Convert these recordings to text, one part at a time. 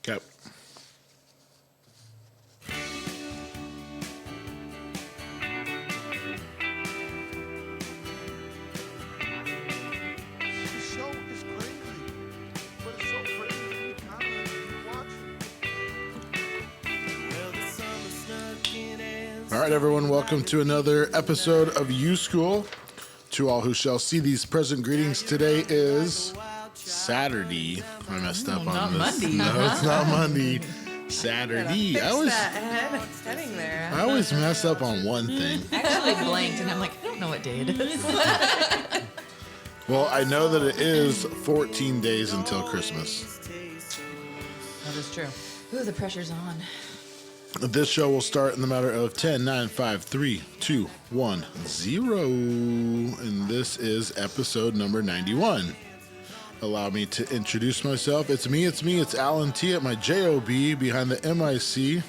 Okay. All right, everyone, welcome to another episode of YuSkool. To all who shall see these present greetings, today is Saturday. I messed up on this. Monday. No, it's not Monday. Saturday. I always mess up on one thing. I actually blanked, and I'm like, I don't know what day it is. Well, I know that it is 14 days until Christmas. That is true. Ooh, the pressure's on. This show will start in the matter of 10, 9, 5, 3, 2, 1, 0. And this is episode number 91. Allow me to introduce myself. It's me, it's Alan T at my JOB behind the MIC.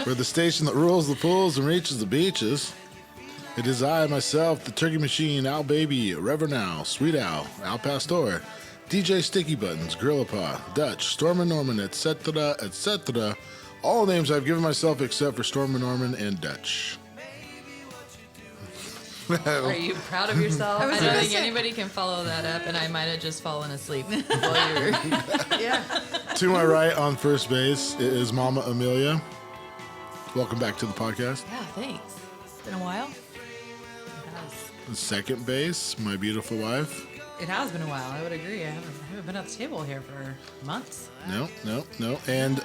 For the station that rules the pools and reaches the beaches. It is I, myself, the Turkey Machine, Al Baby, Reverend Al, Sweet Al, Al Pastor, DJ Sticky Buttons, Gorillapod, Dutch, Storm and Norman, etc., etc., all names I've given myself except for Storm and Norman and Dutch. Are you proud of yourself? I I don't don't think think anybody can follow that up, and I might have just fallen asleep while you were... Yeah. To my right on first base is Mama Amelia. Welcome back to the podcast. Yeah, thanks. It's been a while. It has. Second base, my beautiful wife. It has been a while. I would agree. I haven't been at the table here for months. No. And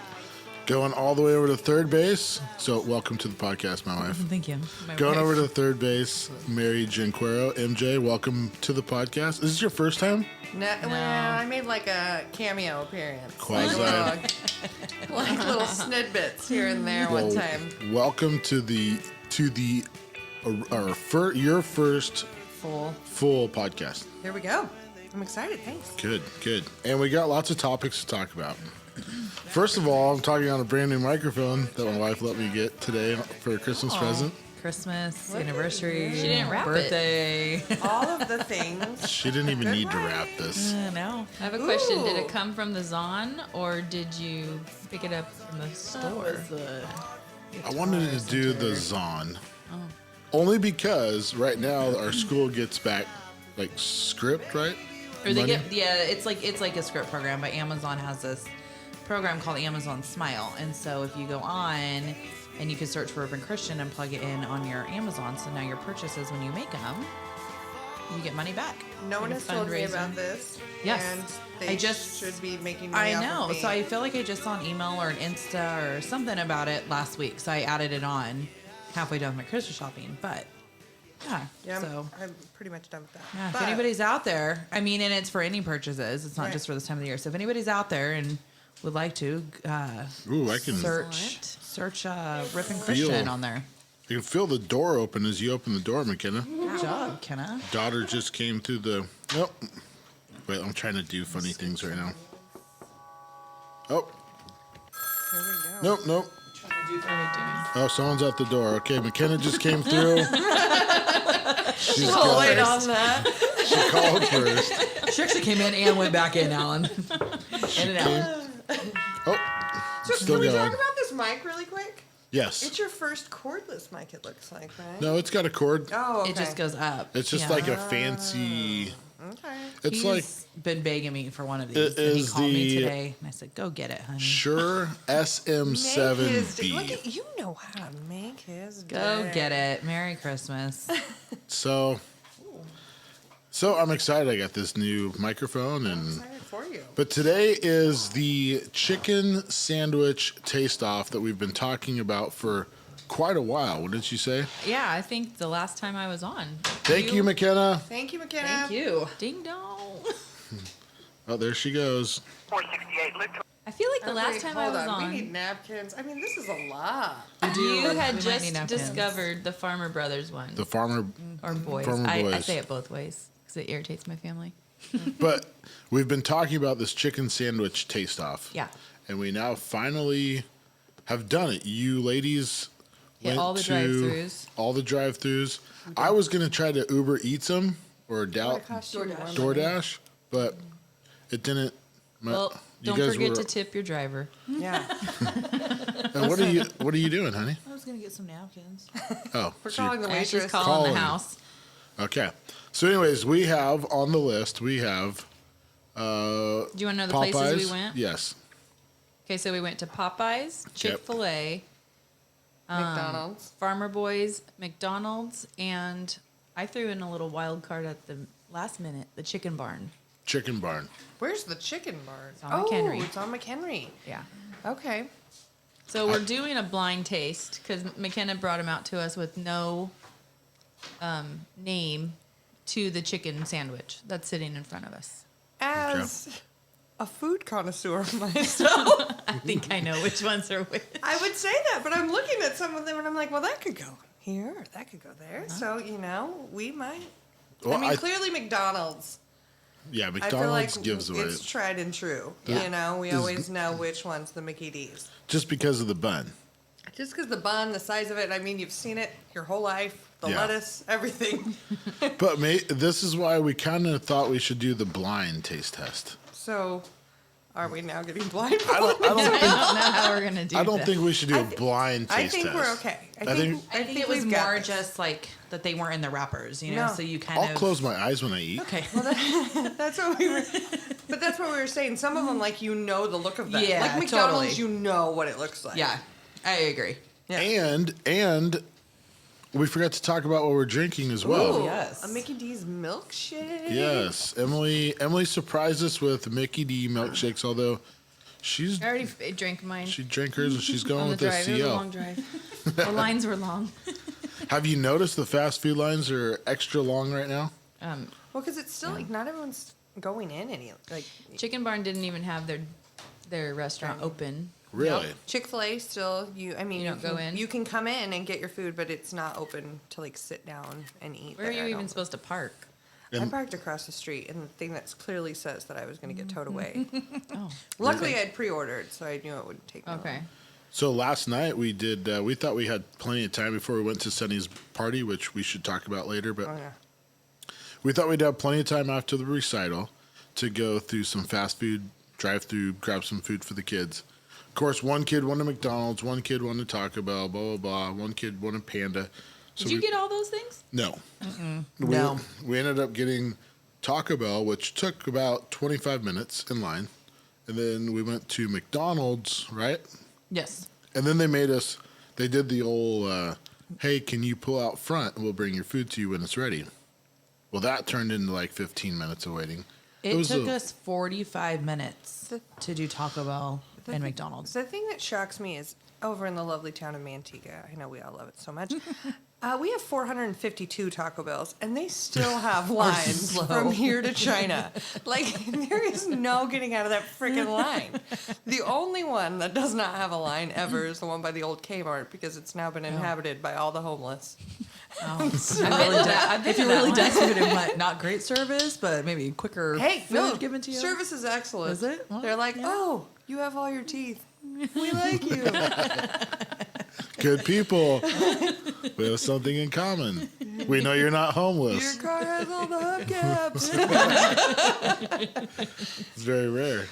going all the way over to third base. So welcome to the podcast, my wife. Thank you. Going over to third base, Mary Janquero. MJ, welcome to the podcast. Is this your first time? No, well, I made like a cameo appearance. Quasi. Like little snippets here and there one time. Welcome to your first full podcast. Here we go. I'm excited. Thanks. Good. And we got lots of topics to talk about. First of all, I'm talking on a brand new microphone that my wife let me get today for a Christmas present. Christmas, anniversary, She didn't wrap birthday. All of the things. She didn't even need to wrap this. No. I have a question. Did Ooh. it come from the Zon or did you pick it up from the store? I wanted to do the Zon. Only because right now our school gets back like script, right? Or they Money? get it's like a script program, but Amazon has this program called Amazon Smile, and so if you go on and you can search for Urban Christian and plug it in on your Amazon, so now your purchases when you make them, you get money back. No one Like a has told me fundraiser. about this. Yes. And they I just- should be making money I off know. of me. So I feel like I just saw an email or an Insta or something about it last week, so I added it on halfway done with my Christmas shopping. But yeah, so. I'm pretty much done with that. Yeah, But if anybody's out there, I mean, and it's for any purchases. It's not Right. just for this time of the year. So if anybody's out there and would like to Ooh, I can. search Ripon Christian on there. You can feel the door open as you open the door, McKenna. Good job, Kenna. Daughter just came through the. Oh, wait! I'm trying to do funny things right now. Oh, Here we go. nope. Oh, someone's at the door. Okay, McKenna just came through. She's I'll got wait it. on that. She called first. She actually came in and went back in, Alan. In and out. Oh, So still can we going. talk about this mic really quick? Yes. It's your first cordless mic, it looks like, right? No, it's got a cord. Oh, okay. It just goes up. It's just Yeah. like a fancy. Okay. It's He's like been begging me for one of these. It And he is called me the- today, and I said, "Go get it, honey. Sure Make his day. Look SM7B. at you know how to make his Go day. get it. Merry Christmas." So I'm excited. I got this new microphone, I'm and excited for you. but today is the chicken sandwich taste-off that we've been talking about for quite a while. What did you say? Yeah, I think the last time I was on. Thank you, McKenna. Thank you, McKenna. Thank you. Ding dong. Oh, there she goes. 468 Little. I feel like the last Wait, time I hold was on. on, We need napkins. I mean, this is a lot. you had We might need just napkins. discovered the Farmer Brothers one. The farmer, or boys. Farmer I Boys. say it both ways because it irritates my family. but we've been talking about this chicken sandwich taste-off. Yeah. And we now finally have done it. You ladies Hit went all the to drive-thrus. all the drive-thrus. I was gonna try to Uber Eats them or What doubt cost you more money? DoorDash, but it didn't. Well, Don't guys forget were- to tip your driver. Yeah. And what are you doing, honey? I was gonna get some napkins. Oh, We're so you're- calling the Ashley's waitress. calling Calling. the house. okay. So, anyways, we have on the list. We have Do you want to know the Popeyes. places we went? Yes. Okay, so we went to Popeyes, Chick-fil-A, McDonald's. Farmer Boys, McDonald's, and I threw in a little wild card at the last minute, the Chicken Barn. Chicken Barn. Where's the chicken barn? It's on McHenry. It's on McHenry. Yeah. Okay. So we're doing a blind taste because McKenna brought them out to us with no name to the chicken sandwich that's sitting in front of us. As a food connoisseur myself, I think I know which ones are which. I would say that, but I'm looking at some of them and I'm like, well, that could go here, or that could go there. So, we might. Well, I mean, clearly McDonald's. Yeah, I feel McDonald's like gives away it's tried and true. Yeah. We always know which one's the Mickey D's. just because of the bun. Just because the bun, the size of it, I mean, you've seen it your whole life. The Yeah. lettuce, everything. But this is why we kind of thought we should do the blind taste test. So, are we now getting blindfolded? I don't I don't know how we're gonna do I don't that. think we should do a blind I taste think test. we're okay. I think I think it was we've got more this. just like that they weren't in the wrappers, you know. No. So you kind I'll of close my eyes when I eat. Okay. That's what we were. But that's what we were saying. Some of them, like, the look of them. Yeah, Like McDonald's, totally. you know what it looks like. Yeah, I agree. Yeah. And we forgot to talk about what we're drinking as well. Ooh, Yes. a Mickey D's milkshake. Yes, Emily surprised us with Mickey D milkshakes. Although I already drank mine she drank hers and she's going on the with the drive. It was a long CL. drive. The lines were long. Have you noticed the fast food lines are extra long right now? Well, because it's still like not everyone's going in any like. Chicken Barn didn't even have their restaurant open. Really? Chick-fil-A still. You don't go in? You can come in and get your food, but it's not open to like sit down and eat. Where are there, you I even don't- supposed to park? I parked across the street, and the thing that clearly says that I was going to get towed away. Oh, Luckily, I'd pre-ordered, so I knew it wouldn't take me okay. long. So last night we did. We thought we had plenty of time before we went to Sunny's party, which we should talk about later. But Oh yeah. we thought we'd have plenty of time after the recital to go through some fast food, drive-through, grab some food for the kids. Of course, one kid wanted McDonald's, one kid wanted Taco Bell, blah, blah, blah. One kid wanted Panda. So Did you get all those things? No. No. We ended up getting Taco Bell, which took about 25 minutes in line. And then we went to McDonald's, right? Yes. And then they did the old, hey, can you pull out front and we'll bring your food to you when it's ready. Well, that turned into like 15 minutes of waiting. It was took a- us 45 minutes to do Taco Bell and McDonald's. The thing that shocks me is over in the lovely town of Manteca. I know we all love it so much. We have 452 Taco Bells, and they still have lines slow. from here to China. Like, there is no getting out of that freaking line. The only one that does not have a line ever is the one by the old Kmart because it's now been inhabited by all the homeless. If you're really desperate and want not great service, but maybe quicker Hey, food no, given to you. service is excellent. Is it? Well, They're like, oh, you have all your teeth. We like you. Good people. We have something in common. We know you're not Your homeless. car has all the hubcaps. It's very rare.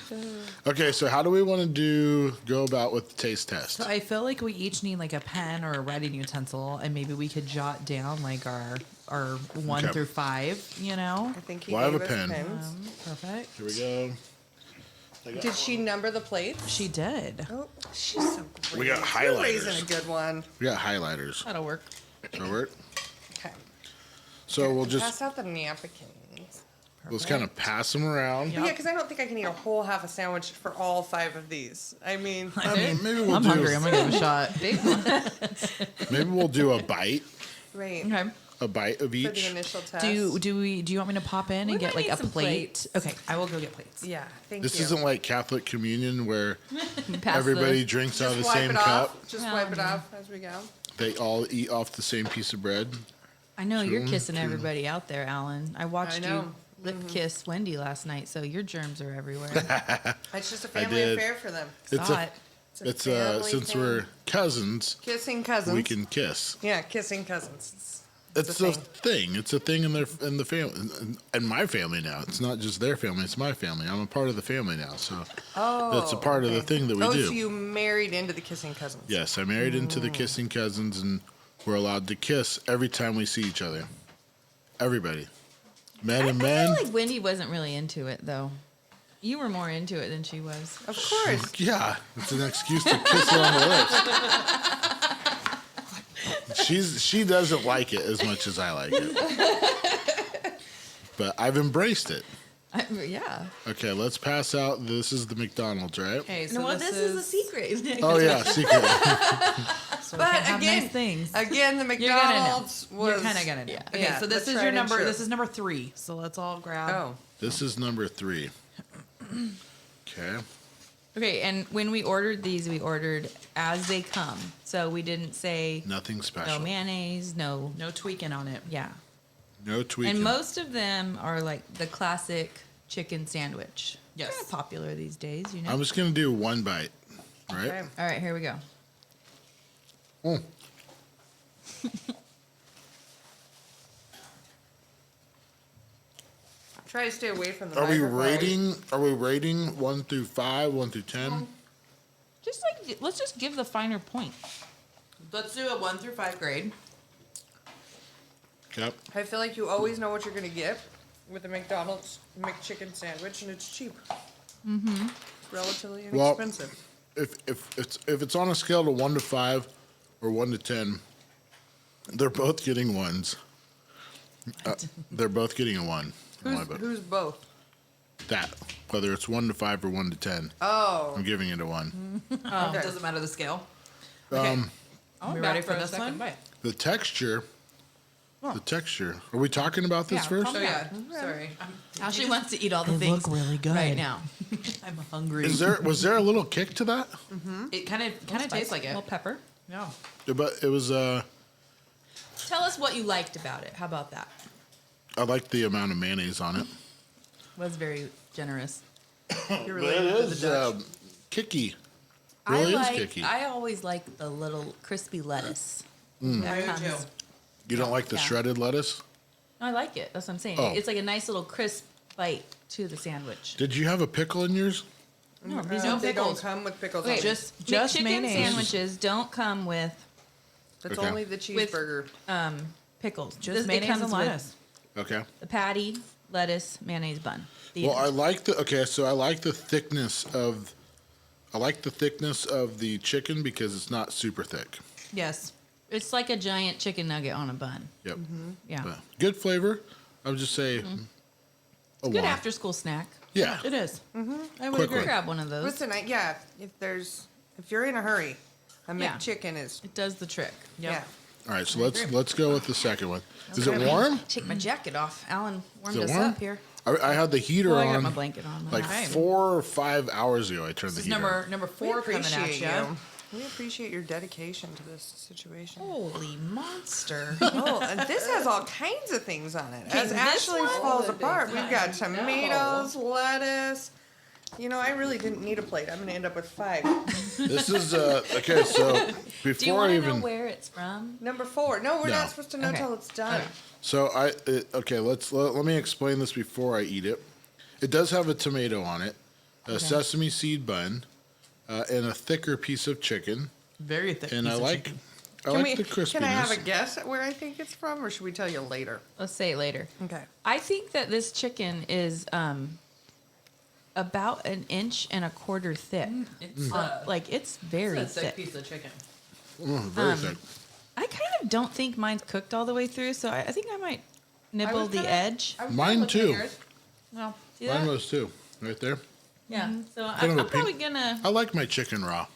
Okay, so how do we want to go about with the taste test? So I feel like we each need like a pen or a writing utensil, and maybe we could jot down like our 1 Okay. through 5. You know, I think he Well, I have gave a us pen. pens. perfect. Here we go. Did she number the plates? She did. Oh, she's so great. We got You're raising highlighters. a good one. We got highlighters. That'll work. That'll work. Okay. So we'll Pass just out the napkins. let's kind of pass them around. Yeah, because I don't think I can eat a whole half a sandwich for all 5 of these. I mean, I mean, maybe we'll I'm do hungry. I'm gonna give it a shot. Big one. maybe we'll do a bite right. Okay. of For the each. initial test. Do you want me to pop in We and get might like need a some plate? plates. Okay, I will go get plates. Yeah, thank This you. isn't like Catholic communion where Pass everybody drinks out of the wipe same it cup. off. Just wipe it off as we go. They all eat off the same piece of bread. I know you're Two, kissing two. everybody out there, Alan. I watched I know. you lip kiss Wendy last night, so your germs are everywhere. It's just a I family did. affair for them. It's Saw a, it. It's a family since thing. we're cousins, Kissing cousins. we can kiss. Yeah, kissing cousins. It's a thing. It's a thing in the family, in my family now. It's not just their family; it's my family. I'm a part of the family now, so it's a part of the thing that we do. So you married into the kissing cousins? Yes, I married into the kissing cousins, and we're allowed to kiss every time we see each other. Everybody, men and I men. feel like Wendy wasn't really into it, though. You were more into it than she was. Of course. Yeah, it's an excuse to kiss her on the lips. She doesn't like it as much as I like it, but I've embraced it. Yeah. Okay, let's pass out. This is the McDonald's, right? Okay, so No, well, this is a secret. Oh yeah, secret. So we But can't have again, nice things. again, the You're gonna know. McDonald's was. You're kind of gonna know. Yeah. Okay, Yeah, so this the is your tried and number. true. This is number 3. So let's all grab. Oh. This is number 3. Okay. Okay, and when we ordered these, we ordered as they come. So we didn't say Nothing special. no mayonnaise, no. No tweaking on it. Yeah. No tweaking. And most of them are like the classic chicken sandwich. Yes. Kind of popular these days, you know. I'm just gonna do one bite, right? Okay. All right, here we go. Mm. Try to stay away from the Are we microphone. rating? Are we rating 1 through 5, 1 through 10? Just like let's just give the finer point. Let's do a 1 through 5 grade. Yep. I feel like you always know what you're going to get with a McDonald's McChicken sandwich, and it's cheap. Mm-hmm. It's relatively Well- inexpensive. If it's on a scale of 1 to 5 or 1 to 10, they're both getting 1s. They're both getting a 1. in my book. Who's both? That, whether it's 1 to 5 or 1 to 10, Oh. I'm giving it a 1. Oh, Okay. doesn't matter the scale. Okay. I'm we back ready for a this second one? bite. The texture. The texture. Are we talking about this Yeah, first? Oh yeah. Sorry. Ashley wants to eat all the They things look really good. right now. I'm hungry. Was there a little kick to that? It kind of tastes like A it. little pepper. Yeah. But it was. Tell us what you liked about it. How about that? I liked the amount of mayonnaise on it. Was very generous. You're But it related to is the Dutch. kicky. Really is kicky. I always like the little crispy lettuce. I do comes- too. You don't like the Yeah. shredded lettuce? I like it. That's what I'm saying. Oh. It's like a nice little crisp bite to the sandwich. Did you have a pickle in yours? No, these No are They don't pickles. come with pickles Okay, on them. Just chicken mayonnaise. sandwiches don't come with That's Okay. only the cheeseburger. pickles. Just it mayonnaise comes and with lettuce. Okay. the patty, lettuce, mayonnaise bun. The Well, end. I like so I like the thickness of. I like the thickness of the chicken because it's not super thick. Yes. It's like a giant chicken nugget on a bun. Yep. Yeah. But good flavor. I would just say a Good 1. after school snack. Yeah. It is. I would Quick agree. one. Grab one of those. Listen, if you're in a hurry, a Yeah. McChicken is, It does the trick. Yep. yeah. All right. So let's go with the second one. Is it warm? Take my jacket off. Alan warmed Is it us warm? up here. I had the heater Well, I on got my blanket on. like Okay. 4 or 5 hours ago. I turned This the is heater on. number We 4 coming at appreciate you. you. We appreciate your dedication to this situation. Holy monster. Oh, and this has all kinds of things on it. As this Ashley's one? falls apart, we've got tomatoes, lettuce. You know, I really didn't need a plate. I'm going to end up with 5. This is okay. So Do you before want I to know even where it's from? Number 4. No, we're No. not supposed to know Okay. till it's done. so okay. Let me explain this before I eat it. It does have a tomato on it, a sesame seed bun, and a thicker piece of chicken. Very thick. And piece I of like chicken. the crispiness. Can I have a guess at where I think it's from, or should we tell you later? Let's say it later. Okay. I think that this chicken is about 1.25 inches thick. It's Like it's very a thick thick. piece of chicken. Very thick. I kind of don't think mine's cooked all the way through, so I think I might nibble the edge. Mine too. Well, See Mine that? was too. Right there. Yeah. So Kind of a I'm probably pink- gonna. I like my chicken raw,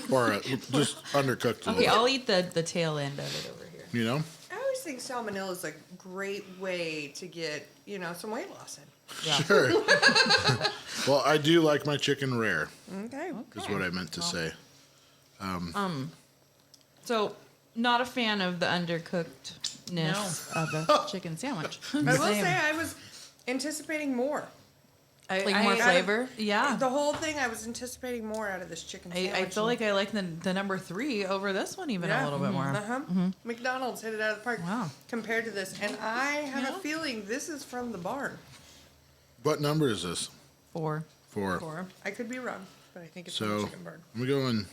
or just undercooked. A Okay, little I'll eat the tail end of it over here. bit, you know. I always think salmonella is a great way to get, some weight loss in. Sure. Well, I do like my chicken rare. Okay. Is what I meant to say. So, not a fan of the undercookedness of the chicken sandwich. I will say I was anticipating more. Like more flavor? Yeah. The whole thing, I was anticipating more out of this chicken sandwich. I feel like I like the number 3 over this one even a little bit more. McDonald's hit it out of the park Wow. compared to this. And I have a feeling this is from the barn. What number is this? 4. 4. I could be wrong, but I think it's from the So chicken barn. I'm going.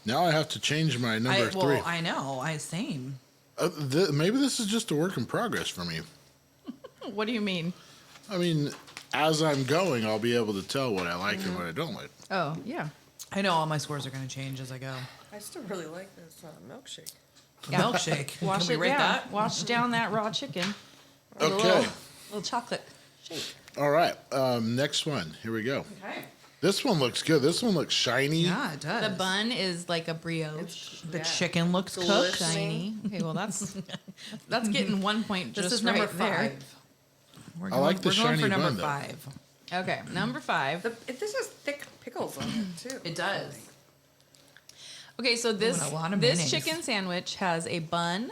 Now I have to change my number 3. Well, I know. Same. Maybe this is just a work in progress for me. What do you mean? I mean, as I'm going, I'll be able to tell what I like and what I don't like. Oh, yeah. I know all my scores are going to change as I go. I still really like this milkshake. Yeah. Milkshake. Wash Can it we rate down. that? Wash down that raw chicken. With a Okay. little chocolate shake. All right. Next one. Here we go. Okay. This one looks good. This one looks shiny. Yeah, it does. The bun is like a brioche. The chicken looks cooked. Glistening. Shiny. Okay, well that's getting 1 point This just is number right there. 5. We're I going, like the we're going shiny for number bun, though. 5. Okay, number 5. This has thick pickles on it, too. It does. Okay, so this and a lot of this mayonnaise. chicken sandwich has a bun,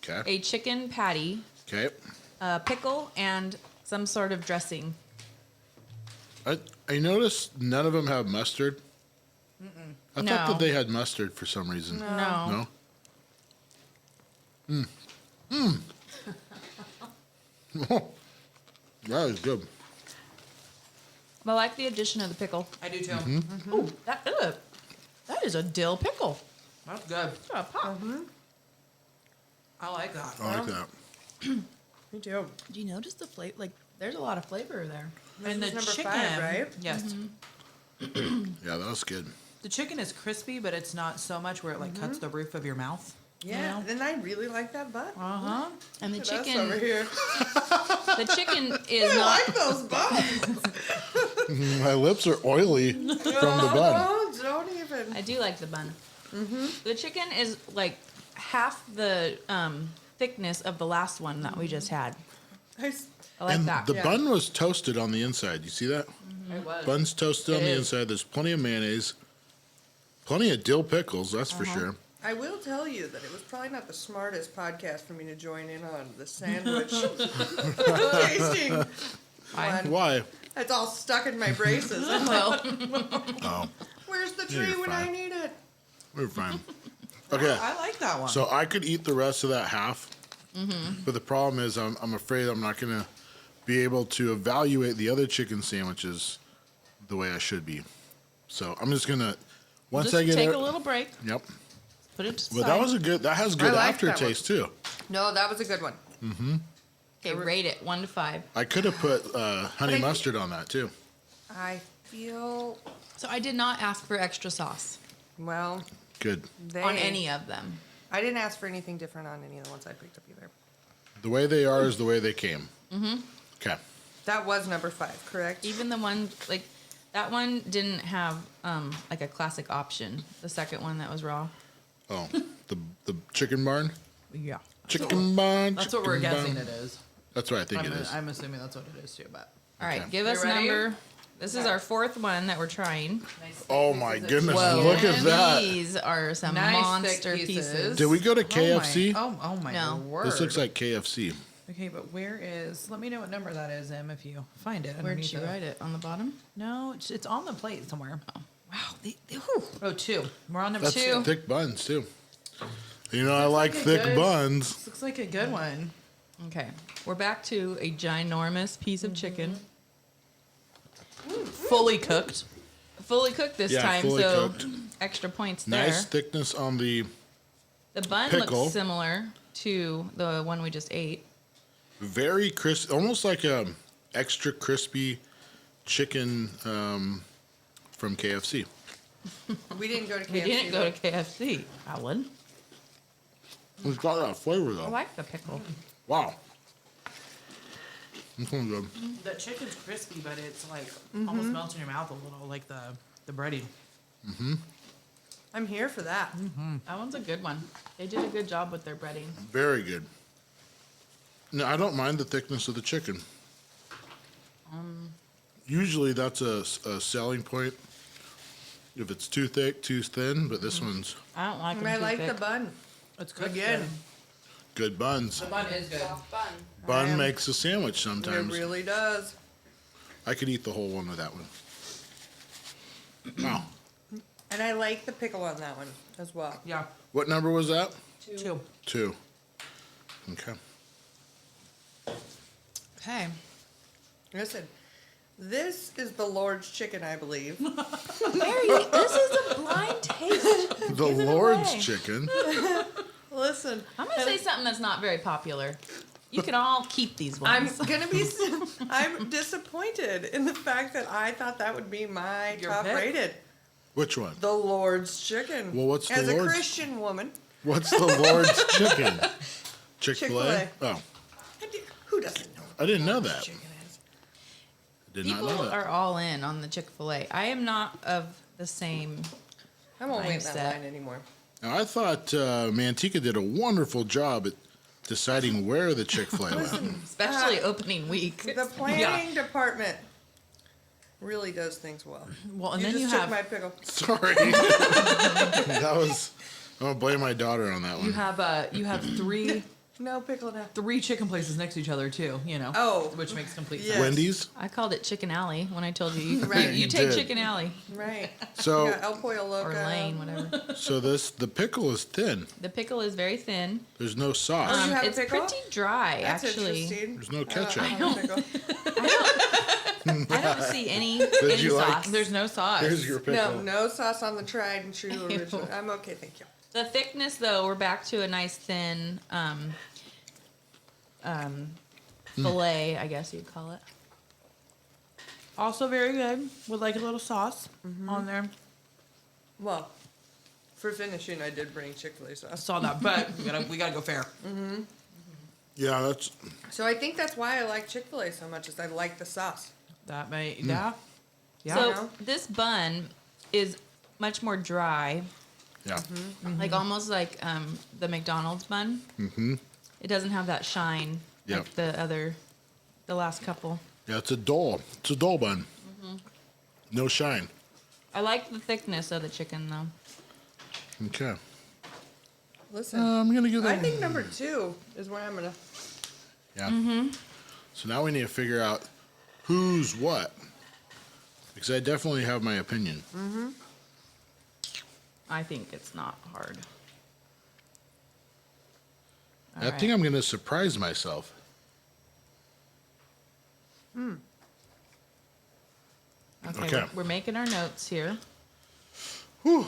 Okay. a chicken patty, Okay. a pickle, and some sort of dressing. I noticed none of them have mustard. I thought No. that they had mustard for some reason. No. No? That is good. But I like the addition of the pickle. I do too. Ooh, that is a dill pickle. That's good. Oh, pop. I like that. I like that. Me too. Do you notice the flavor? Like, there's a lot of flavor there. And the is number chicken, 5, right? Yes. Yeah, that was good. The chicken is crispy, but it's not so much where it like cuts the roof of your mouth. Yeah, and I really like that bun. Uh-huh. And the Look at us chicken, over here. the chicken is I not. like those buns. My lips are oily from the bun. Oh, don't even. I do like the bun. The chicken is like half the thickness of the last one that we just had. I s- I like And that. the Yeah. bun was toasted on the inside. You see that? It was. Bun's toasted on It the is. inside. There's plenty of mayonnaise. Plenty of dill pickles, that's for sure. I will tell you that it was probably not the smartest podcast for me to join in on the sandwich tasting one. Why? It's all stuck in my braces. I'm like, Oh, where's the Yeah, tree you're when I fine. need it? we're fine. Okay, I like that one. so I could eat the rest of that half, but the problem is I'm afraid I'm not going to be able to evaluate the other chicken sandwiches the way I should be. So I'm just going to, once Just I get take it. a little break. Yep. Put it to the Well, side. that has good like that aftertaste too. No, that was a good one. Okay, rate it 1 to 5. I could have put honey I- mustard on that too. I feel, So I did not ask for extra sauce well, Good. on any of them. I didn't ask for anything different on any of the ones I picked up either. The way they are is the way they came. Mm-hmm. Okay. That was number 5, correct? Even the one like that one didn't have like a classic option. The second one that was raw. Oh, the chicken barn? yeah. Chicken barn. That's what we're chicken guessing barn. it is. That's what I think it is. I'm assuming that's what it is too, but. All right, Okay. give us You ready? number. This is our 4th one that we're trying. Oh my goodness! Whoa. Look at that. These are some Nice monster thick pieces. pieces. Did we go to KFC? Oh my No. word. This looks like KFC. Okay, but where is? Let me know what number that is, Em, if you find it. Where'd underneath you the- write it? On the bottom? No, it's on the plate somewhere. Wow. Whew. Oh, 2. We're on number That's 2. thick buns too. You know I like like a thick good- buns. Looks like a good one. Okay, we're back to a ginormous piece of chicken. Fully cooked. Fully cooked this Yeah, time, fully so cooked. extra points Nice there. thickness on the The bun pickle. looks similar to the one we just ate. very crisp, almost like a extra crispy chicken from KFC. We didn't go to KFC. We didn't go though. to KFC, Alan. It's got that flavor I though. like the pickle. Wow. This one's good. The chicken's crispy, but it's like almost melts in your mouth a little, like the breading. I'm here for that. That one's a good one. They did a good job with their breading. Very good. No, I don't mind the thickness of the chicken. Usually that's a selling point. If it's too thick, too thin, but this one's I don't like And them I too like thick. the bun. It's cooked Again, good. good buns. The bun is good. Bun am- makes a sandwich it sometimes. really does. I could eat the whole one with that one. Wow. And I like the pickle on that one as well. Yeah. What number was that? 2. 2. Okay. Okay. Listen, this is the Lord's chicken, I believe. Mary, this is a blind taste. The Give it Lord's away. chicken. Listen, I'm gonna say something that's not very popular. You can all keep these I'm ones. gonna be. I'm disappointed in the fact that I thought that would be my Your top pick? rated. Which one? The Lord's chicken. Well, what's the As Lord's? a Christian woman, What's the Lord's chicken? Chick-fil-A? Chick-fil-A. Oh, who doesn't know? I didn't know what that. chicken is? Did not People know that. are all in on the Chick-fil-A. I am not of the same. I won't wait in Mindset. that line anymore. Now, I thought Manteca did a wonderful job at deciding where the Chick-fil-A went. Especially opening week. The planning department really does things well. Well, and you then just you took have my pickle. Sorry. That was... I'm going to blame my daughter on that one. you have three No pickle now. chicken places next to each other too. You know. Oh. Which makes complete Yeah. sense. Wendy's? I called it Chicken Alley when I told you. You, Right. you You take did. Chicken Alley Right. So, You got El Pollo Loco. or Lane, whatever. so the pickle is thin. The pickle is very thin. There's no sauce. Oh, you have a It's pickle? pretty dry, That's actually. interesting. There's no ketchup. I don't have a pickle. I don't see any you like- sauce. There's no sauce. Here's your pickle. No sauce on the tried and true original. I'm okay, thank you. The thickness, though, we're back to a nice thin fillet, I guess you'd call it. Also very good with like a little sauce on there. Well, for finishing, I did bring Chick-fil-A I sauce. saw that, but we gotta go fair. Yeah, that's... So I think that's why I like Chick-fil-A so much, is I like the sauce. That may yeah. Yeah. So know? this bun is much more dry, Yeah. like almost like the McDonald's bun. Mm-hmm. It doesn't have that shine Yep. like the last couple. Yeah, it's a dull. It's a dull bun. No shine. I like the thickness of the chicken, though. Okay. Listen, I'm going to give that I think number 2 is where I'm gonna. Yeah. So now we need to figure out who's what. Because I definitely have my opinion. I think it's not hard. I think I'm going to surprise myself. Okay. Okay. We're making our notes here. Whew.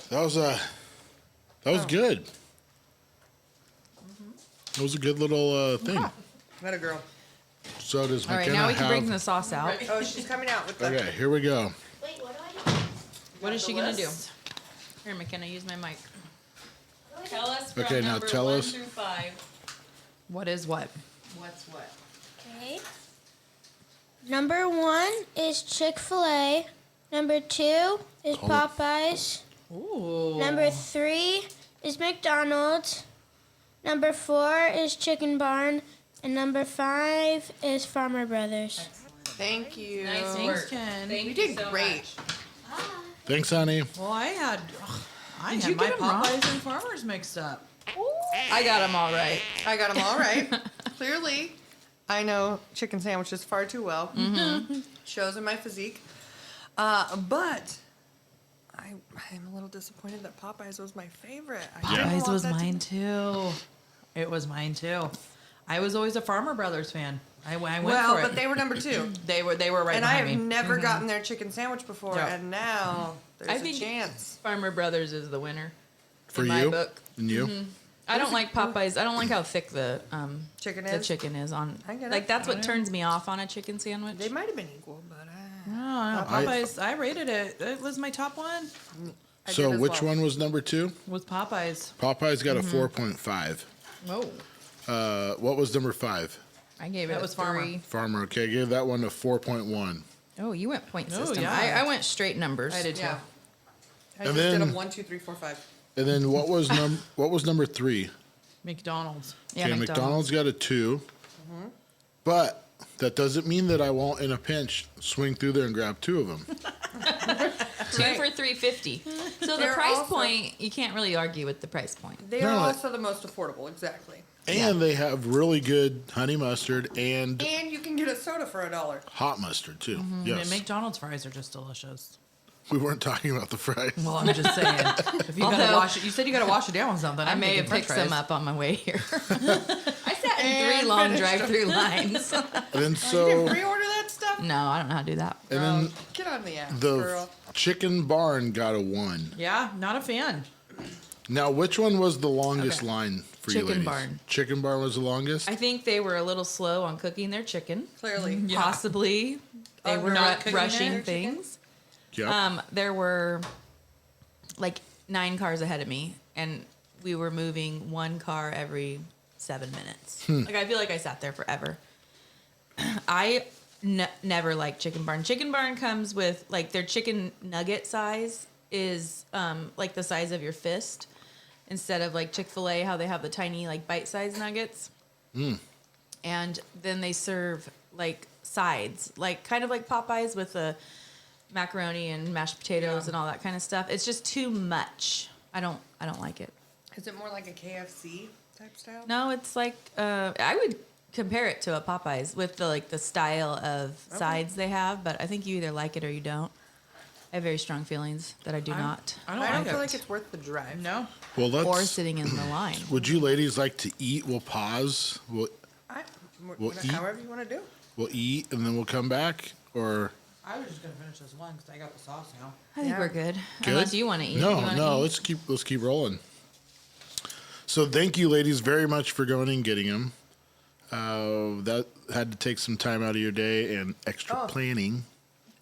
That was good. It was a good little thing. Let a girl. So does All right, McKenna now we can bring the have... sauce out. Oh, she's coming out with the. Okay, here we go. Wait, what do I do? What is the she gonna do? list. Here, McKenna, use my mic. Tell us from Okay, now number tell 1 us. through 5. What is what? What's what? Okay. Number 1 is Chick-fil-A. Number 2 is Hold it. Popeyes. Ooh. Number 3 is McDonald's. Number 4 is Chicken Barn. And number 5 is Farmer Brothers. Thank you. Nice Thanks, work. Ken. Thank You you did so great. much. Thanks, honey. Well, I had Did my you get 'em wrong? Popeyes and Farmers mixed up. I got them all right. I got them all right. Clearly, I know chicken sandwiches far too well. Shows in my physique. But I'm a little disappointed that Popeyes was my favorite. I didn't Popeyes want was that to- mine too. It was mine too. I was always a Farmer Brothers fan. I went Well, for but it. they were number 2. They were right And I behind have me. never gotten their chicken sandwich before, Yeah. and now there's I a think chance. Farmer Brothers is the winner. For in my you? book. And you? I don't like Popeyes. I don't like how thick the Chicken the is? chicken is on. I get Like it. that's what turns me off on a chicken sandwich. They might have been equal, but No, I- Popeyes. I rated it. It was my top one. I So did as which well. one was number 2? Was Popeyes. Popeyes got a 4.5. Oh, What was number 5? I gave That it was a Farmer. 3. Farmer. Okay, I gave that one a 4.1. Oh, you went point Oh, system. yeah. I went straight numbers. I did too. Yeah. I And just did then- them 1, 2, 3, 4, 5. And then what was number 3? McDonald's. Yeah, Okay, McDonald's got a 2. But that doesn't mean that I won't, in a pinch, swing through there and grab 2 of them. 2 for $3.50. So the They're price also- point, you can't really argue with the price point. They No, are I- also the most affordable, exactly. And they have really good honey mustard and And you can get get a soda for $1. Hot mustard too. And Yes. McDonald's fries are just delicious. We weren't talking about the fries. Well, I'm just saying. If you gotta Although- wash it, you said you gotta wash it down with something. I may have picked some up on my way here. I sat in 3 long drive-through lines. And then You didn't so, pre-order that stuff? No, I don't know how to do that. and then Get on the app, the girl. chicken barn got a 1. Yeah, not a fan. Now, which one was the longest Okay. line for you Chicken ladies? barn. Chicken barn was the longest? I think they were a little slow on cooking their chicken. Clearly. Yeah. Possibly they were Not cooking rushing their chicken? things. Yep. There were like 9 cars ahead of me, and we were moving 1 car every 7 minutes. Like, I feel like I sat there forever. I never liked Chicken Barn. Chicken Barn comes with, like, their chicken nugget size is like the size of your fist, instead of like Chick-fil-A, how they have the tiny, like, bite-sized nuggets. And then they serve like sides, like kind of like Popeyes with the macaroni and mashed potatoes and all that kind of stuff. It's just too much. I don't like it. Is it more like a KFC type style? No, it's like I would compare it to a Popeyes with the style of sides they have, but I think you either like it or you don't. I have very strong feelings that I do not. I don't, I don't like feel it. like it's worth the drive. No. Well, let's. Or sitting in the line. Would you ladies like to eat? We'll pause. Well, eat. However you want to do. We'll eat and then we'll come back. Or I was just gonna finish this one because I got the sauce now. I think Yeah. we're good. good? Unless you want to eat. No, You wanna no. eat? Let's keep rolling. So thank you, ladies, very much for going and getting them. That had to take some time out of your day and extra Oh. planning.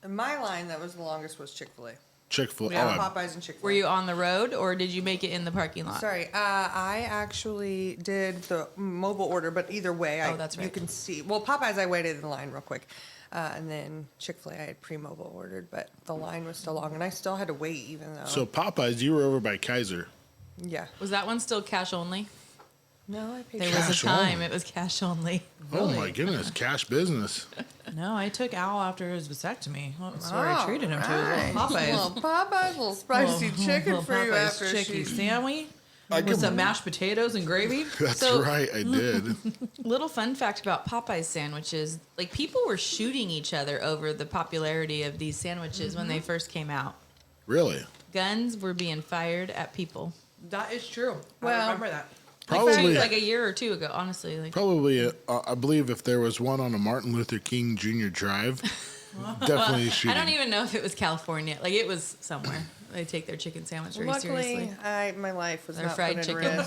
And my line that was the longest was Chick-fil-A. Chick-fil-A. Yeah, Oh, Popeyes and Chick-fil-A. Were you on the road or did you make it in the parking lot? Sorry, I actually did the mobile order, but either way, Oh, that's you right. can see. Well, Popeyes, I waited in the line real quick. And then Chick-fil-A, I had pre-mobile ordered, but the line was still long, and I still had to wait even though. So Popeyes, you were over by Kaiser. yeah. Was that one still cash only? No, I paid There Cash was a time only. it was cash only. Oh my goodness, cash business. No, I took Al after his vasectomy. Well, that's what I treated him to. Alright. Popeyes. Little Popeyes, little spicy chicken Little for you Popeyes after chicky she... sandwich I with could- some mashed potatoes and gravy. That's So- right, I did. Little fun fact about Popeyes sandwiches, like people were shooting each other over the popularity of these sandwiches when they first came out. Really? Guns were being fired at people. That is true. I Well- remember that. Probably. Like a year or two ago, honestly. Like Probably, I believe if there was one on a Martin Luther King Jr. Drive, definitely shooting. I don't even know if it was California. Like it was somewhere. They take their chicken sandwich very Luckily, seriously. my life was Their not fried put at chicken.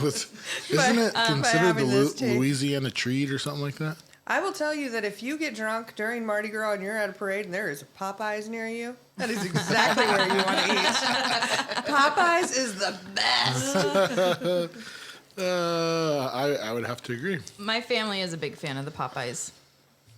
risk. Isn't it by considered the having this taste. Louisiana treat or something like that? I will tell you that if you get drunk during Mardi Gras and you're at a parade and there is a Popeyes near you, that is exactly where you want to eat. Popeyes is the best. I would have to agree. My family is a big fan of the Popeyes.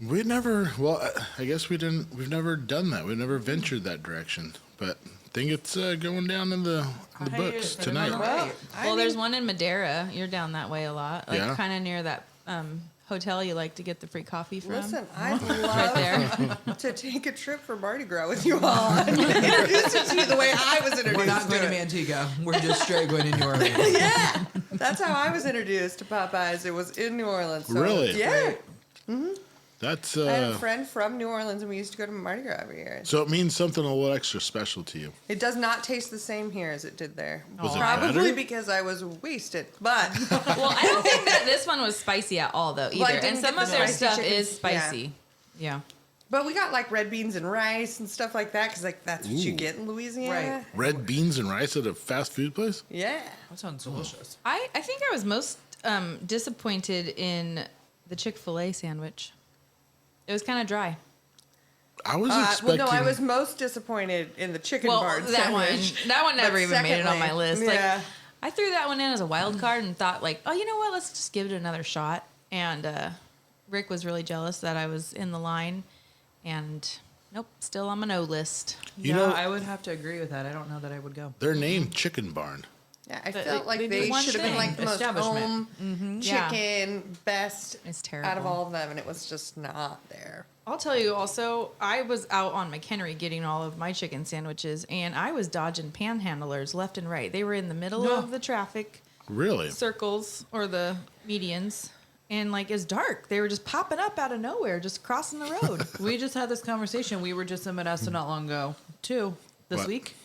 We never. Well, I guess we didn't. We've never done that. We've never ventured that direction. But I think it's going down in the I books hate it. tonight. Well, Well, there's one in Madeira. You're down that way a lot. Like Yeah. kind of near that hotel you like to get the free coffee from. Listen, I'd right love there. to take a trip for Mardi Gras with you all and introduce it to you the way I was introduced We're not to going to it. Manteca. We're just straight going to New Orleans. Yeah, that's how I was introduced to Popeyes. It was in New Orleans. So, Really? Yeah. That's I had a friend from New Orleans, and we used to go to Mardi Gras every year. so it means something a little extra special to you. It does not taste the same here as it did there. Was it Probably better? because I was wasted, but Well, I don't think that this one was spicy at all, though, either. I And didn't some get of the their spicy stuff chicken. is spicy. Yeah. we got like red beans and rice and stuff like that because like that's what you Ooh. get in Louisiana. Right. Red beans and rice at a fast food place? Yeah. That sounds delicious. I think I was most disappointed in the Chick-fil-A sandwich. It was kind of dry. I was Well, expecting. no, I was most disappointed in the chicken Well, bar that sandwich. one never But even made it on my secondly, list. yeah. Like, I threw that one in as a wild card and thought, like, oh, you know what? Let's just give it another shot. And Rick was really jealous that I was in the line, and nope, still on my no list. You Yeah, know- I would have to agree with that. I don't know that I would go. Their name, Chicken Barn. Yeah, I But, felt like, like they do they one should have been thing. like the most Establishment. home Yeah. chicken best It's out of terrible. all of them, and it was just not there. I'll tell you also, I was out on McHenry getting all of my chicken sandwiches, and I was dodging panhandlers left and right. They were in the middle No. of the traffic Really? circles or the medians, and like it's dark. They were just popping up out of nowhere, just crossing the road. We just had this conversation. We were just in Modesto not long ago, too, this What? week.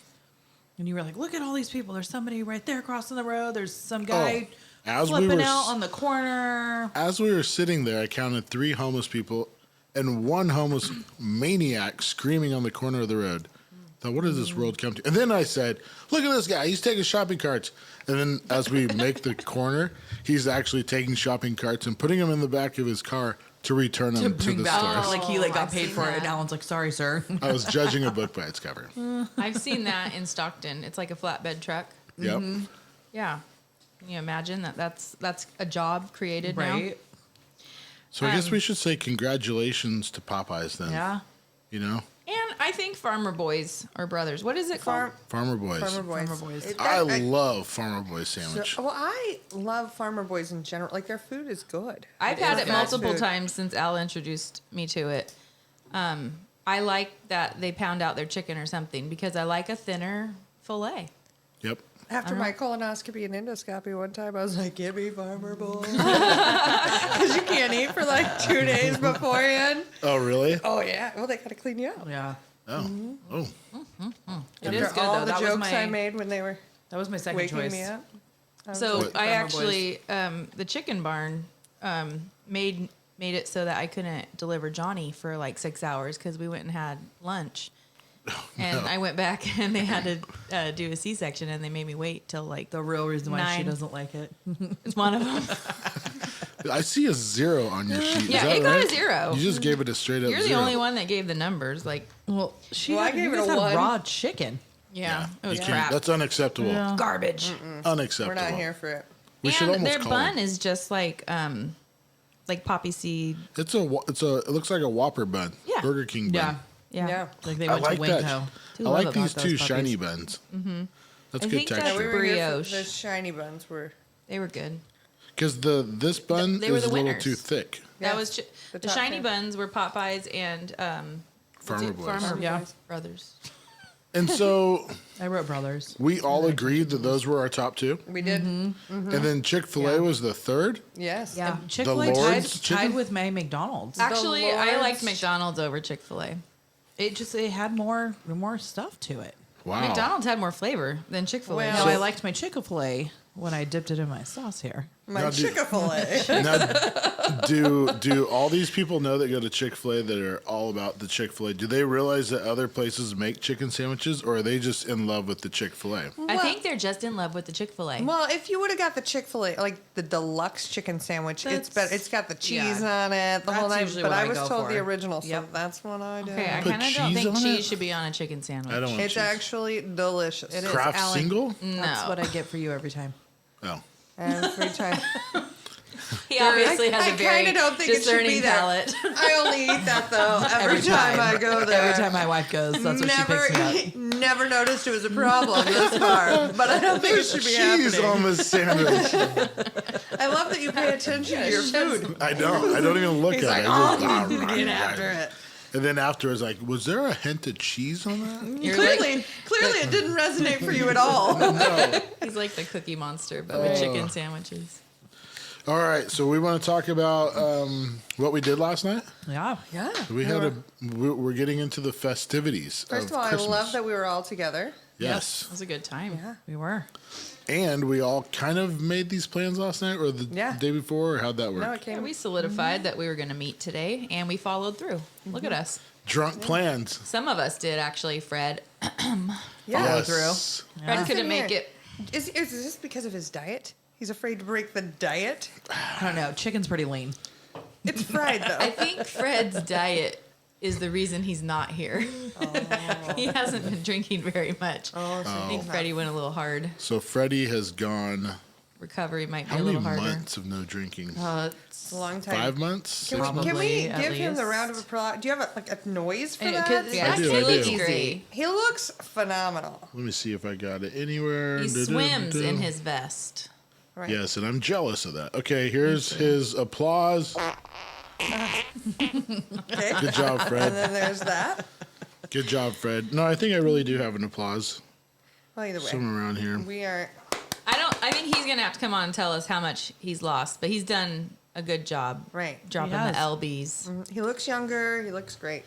And you were like, look at all these people. There's somebody right there crossing the road. There's some guy as we flipping were out on the corner. As we were sitting there, I counted 3 homeless people and 1 homeless maniac screaming on the corner of the road. Thought, what does this world come to? And then I said, look at this guy. He's taking shopping carts. And then as we make the corner, he's actually taking shopping carts and putting them in the back of his car to return them to the stores. Like he got I've paid seen for it. that. And Alan's like, sorry, sir. I was judging a book by its cover. I've seen that in Stockton. It's like a flatbed truck. Yep. Yeah. Can you imagine that's a job created now? Right? So I guess we should say congratulations to Popeyes then. Yeah. You know? And I think Farmer Boys or Brothers. What is it called? Farmer Boys. Farmer Boys. Farmer Boys. I love Farmer Boys sandwich. Well, I love Farmer Boys in general. Like, their food is good. I've had it fast multiple food. times since Al introduced me to it. I like that they pound out their chicken or something because I like a thinner fillet. Yep. After my colonoscopy and endoscopy one time, I was like, give me Farmer Boys. Because you can't eat for like 2 days beforehand. Oh, really? Oh, yeah. Well, they got to clean you out. Yeah. Oh. Oh. It After is good, all though. the That was jokes I my, made when they were that was my second waking choice. me up. So What? I Farmer actually, the chicken barn made it so that I couldn't deliver Johnny for like 6 hours because we went and had lunch. And I went back and they had to do a C-section and they made me wait till like The real reason why she 9. doesn't like it. It's one of them. I see a 0 on your sheet. Yeah, Is that it got a right? 0. You just gave it a straight up You're the 0. only one that gave the numbers. Like, Well, Well, I gave it a 1. raw chicken. yeah, it was You crap. can't. That's unacceptable. Yeah. Garbage. Unacceptable. We're not here for it. We should And almost their call bun them. is just like poppy seed. It looks like a Whopper bun. Yeah. Burger King bun. Yeah. Yeah. Like they I went like to that. Winco. I love like about these those 2 puppies. shiny buns. Mm-hmm. That's I good think that's texture. We were here for Brioche. the shiny buns were. They were good. Because this bun They were is the a little winners. too thick. Yeah, That was the the top shiny 10. buns were Popeyes and Farmer Boys. Farmer Yeah. Brothers. And so I wrote Brothers. we all agreed that those were our top 2. We did. And then Chick-fil-A was the 3rd. Yes. Yeah. The Chick-fil-A Lord's tied chicken? with my McDonald's. Actually, I liked Lord's- McDonald's over Chick-fil-A. It had more stuff to it. Wow. McDonald's had more flavor than Chick-fil-A. Well- Now I liked my Chick-fil-A when I dipped it in my sauce here. My Now, do- Chick-fil-A. Now, do all these people know that go to Chick-fil-A that are all about the Chick-fil-A? Do they realize that other places make chicken sandwiches, or are they just in love with the Chick-fil-A? I think they're just in love with the Chick-fil-A. Well, if you would have got the Chick-fil-A, like the deluxe chicken sandwich, it's That's- better. It's got the cheese yeah. on it, the whole That's night. usually But what I I was go told the for. original, so Yep. that's what I did. Okay, I Put kind of don't cheese think on cheese it? should be on a chicken sandwich. I don't want It's cheese. actually delicious. It is. Kraft Alan. single? That's No. what I get for you every time. Oh. Every time. He obviously has I a very kinda don't think it should discerning be there. palate. I only eat that though every time I go there. Every time my wife goes, that's what she picks me up. Never noticed it was a problem this far, but I don't think it should be Cheese happening. on the sandwich. I love that you pay attention to your food. I don't even look He's at like, it. oh, I just- get after it. And then afterwards, like, was there a hint of cheese on that? You're Clearly it didn't resonate for you at all. He's like the Cookie Monster, but with chicken sandwiches. All right, so we want to talk about what we did last night. Yeah. Yeah. We're getting into the festivities. First of all, Christmas. I love that we were all together. It Yes, was a good time. Yeah. We were. and we all kind of made these plans last night, or the Yeah. day before, or how'd that work? No, it Yeah, came. we solidified that we were going to meet today, and we followed through. Look at us. Drunk plans. Some of us did, actually, Fred. yeah. Yes. Fred Listen couldn't make here. it. Is this because of his diet? He's afraid to break the diet. I don't know. Chicken's pretty lean. It's fried I though. think Fred's diet is the reason he's not here. He hasn't been drinking very much. I think Freddie went a little hard. So Freddie has gone. Recovery might be How a many little harder. months of no drinking? It's a long time. 5 months? Can we, Six months? can we Probably, at give him the least. round of applause? Do you have a noise for And that? 'cause- yeah, I do, he I looks do. great. He looks phenomenal. Let me see if I got it anywhere. He swims in his vest. Right. Yes, and I'm jealous of that. Okay, here's his applause. Okay. Good job, And Fred. then there's that. Good job, Fred. No, I think I really do have an applause Well, either way, somewhere around here. we are. I think he's gonna have to come on and tell us how much he's lost. But he's done a good job. Right. Dropping He the has. LBs. He looks younger. He looks great.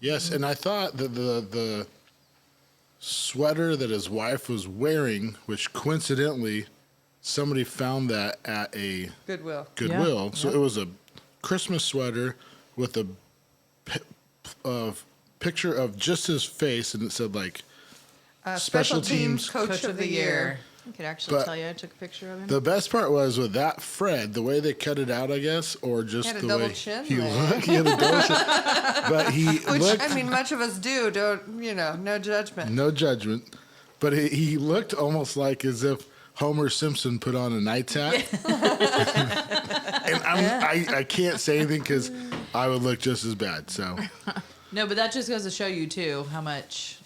Yes, and I thought that the sweater that his wife was wearing, which coincidentally somebody found that at a Goodwill. Goodwill. Yeah. So it was a Christmas sweater with a picture of just his face, and it said like special teams. Coach of the Year. I could actually But- tell you I took a picture of him. The best part was with that Fred, the way they cut it out, I guess, or just He had a the double way chin he there. looked. He had a double chin. But he Which, looked, I mean, much of us do. Don't, no judgment. no judgment, but he looked almost like as if Homer Simpson put on a Knight's hat. And I can't say anything because I would look just as bad. So No, but that just goes to show you too how much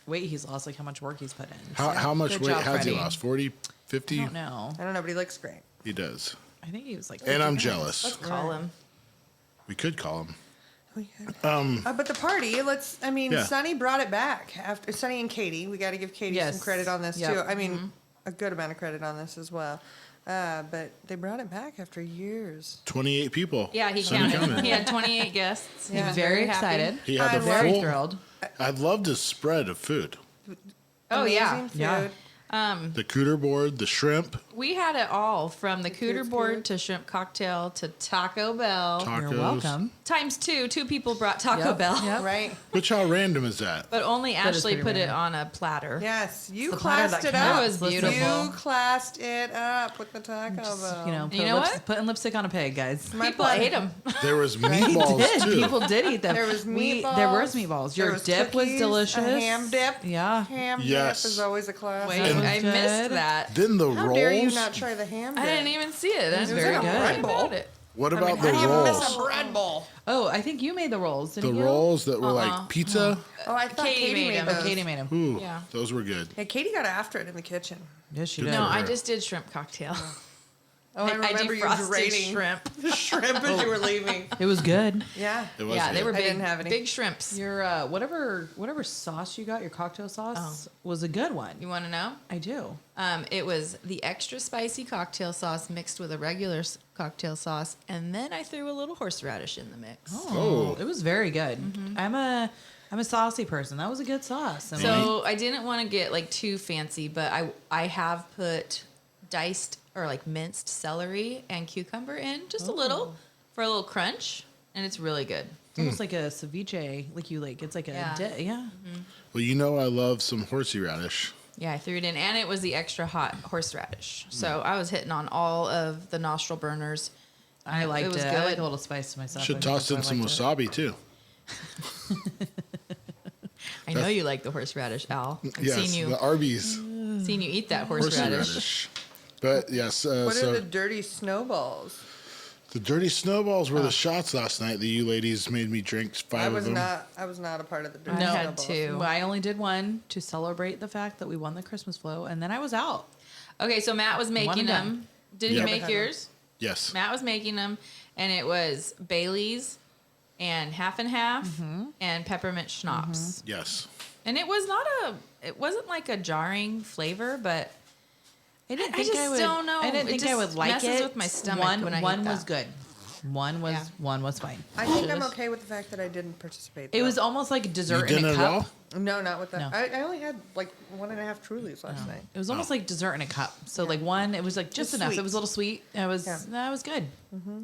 weight he's lost, like how much work he's put in. how much Good weight job, has he Freddie. lost? 40, I 50? don't know. I don't know, but he looks great. He does. I think he was like. And I'm 50 pounds. jealous. Call him. We could call him. But the party, Yeah. Sonny brought it back after Sonny and Katie. We got to give Katie some Yes. credit on this Yep. too. I mean, a good amount of credit on this as well. But they brought it back after years. 28 people. Yeah, he Sonny counted. He had 28 guests. He Yeah. was Very very happy. excited. He had I the love- Very full. thrilled. I loved his spread of food. Oh, yeah. Amazing Yeah. food. The cooter board, the shrimp, We had it all from the cooter food's board good. to shrimp cocktail to Taco Bell. tacos. You're welcome. Times two. Two people brought Taco Yep, Bell. yep. Right? Which how random is that? But only is Ashley pretty put it random. on a platter. Yes, you the platter classed that it counts. up. It was beautiful. You classed it up with the Taco Bell. You know, know what? putting lipstick on a pig, guys. My People plan- ate them. There was meatballs too. People did eat them. There was meatballs. There was meatballs. There Your was dip was cookies, delicious. A ham dip. Yeah. Ham Yes. dip is always a classic. Wait, was I good. missed that. Then the How rolls. dare you not try the ham dip? I didn't even see it. That's was very in a good. bread bowl. What I about mean, the how do you miss rolls? a bread bowl? Oh, I think you made the rolls. The Didn't you? rolls that were like pizza. Oh, I thought Katie Katie made made them. those. Oh, Katie made them. Ooh, Yeah. those were good. Yeah, Katie got after it in the kitchen. Yes, she Good did. for No, I her. just did shrimp cocktail. Oh, I remember you defrosted rating shrimp. the shrimp as you were leaving. It was good. Yeah. It was Yeah, they good. were I big, didn't have any. big shrimps. Your whatever sauce you got, your cocktail sauce was a good one. You want to know? I do. It was the extra spicy cocktail sauce mixed with a regular cocktail sauce, and then I threw a little horseradish in the mix. Oh. It was very good. I'm a saucy person. That was a good sauce. I mean, So I didn't want to get like too fancy, but I have put diced or like minced celery and cucumber in just a little for a little crunch, and it's really good. it's almost like a ceviche, like you like. It's like a Yeah. yeah. Well, you know I love some horsey radish. Yeah, I threw it in, and it was the extra hot horseradish. So I was hitting on all of the nostril burners. I liked it. was I good. like a little spice to myself. Should I think toss in that's some why I liked it. wasabi too. I know you like the horseradish, Al. I've Yes, seen you the Arby's seen you eat that horsey horseradish. radish. But yes, What so are the dirty snowballs? the dirty snowballs were the shots last night that you ladies made me drink 5 I of was them. not a part of the dirty I had snowballs. two. Well, I only did one to celebrate the fact that we won the Christmas flow, and then I was out. Okay, so Matt was making and done. them. Did Yeah. he make yours? Yes. Matt was making them, and it was Bailey's and half and peppermint schnapps. Yes. And it was it wasn't like a jarring flavor, but I didn't I think just I would. don't know. I didn't It think I just would like messes it. with my stomach One, when I one eat was that. good. One was Yeah. one was fine. I think I'm okay with the fact that I didn't participate. It though. was almost like a You dessert in didn't a at cup. all? No, not with that. No. I only had like 1.5 Trulies last night. It was almost like dessert in a cup. So like one, it was like just It's enough. sweet. It was a little sweet. It was Yeah. that was good.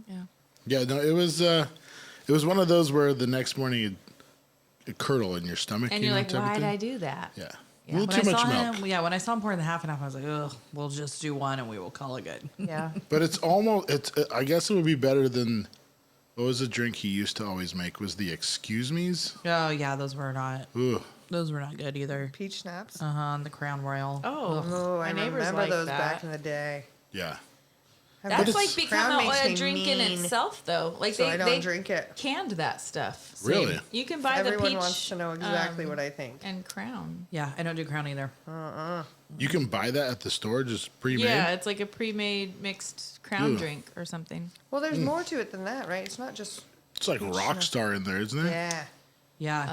yeah. Yeah, no, it was one of those where the next morning it'd curdle in your stomach. And you you're know, like, type of why did thing. I do that? Yeah. Yeah. A little When too I much saw milk. him, yeah, when I saw him pouring the half and half, I was like, ugh, we'll just do one and we will call it good. Yeah. But it's almost I guess it would be better than what was the drink he used to always make was the excuse me's. Oh yeah, those were not Ooh. good either. Peach schnapps. The Crown Royal. Oh, Oh, I my neighbors remember like those that. back in the day. Yeah. That's it's- like become Crown makes a me drink in mean, itself, though. Like So they I don't drink it. canned that stuff. Really? You can buy Everyone the peach wants to know exactly what I think. and Crown. Yeah, I don't do Crown either. You can buy that at the store just pre-made. Yeah, it's like a pre-made mixed Crown Ew. drink or something. Well, there's more to it than that, right? It's not just It's like Rockstar in there, isn't it? yeah. Yeah,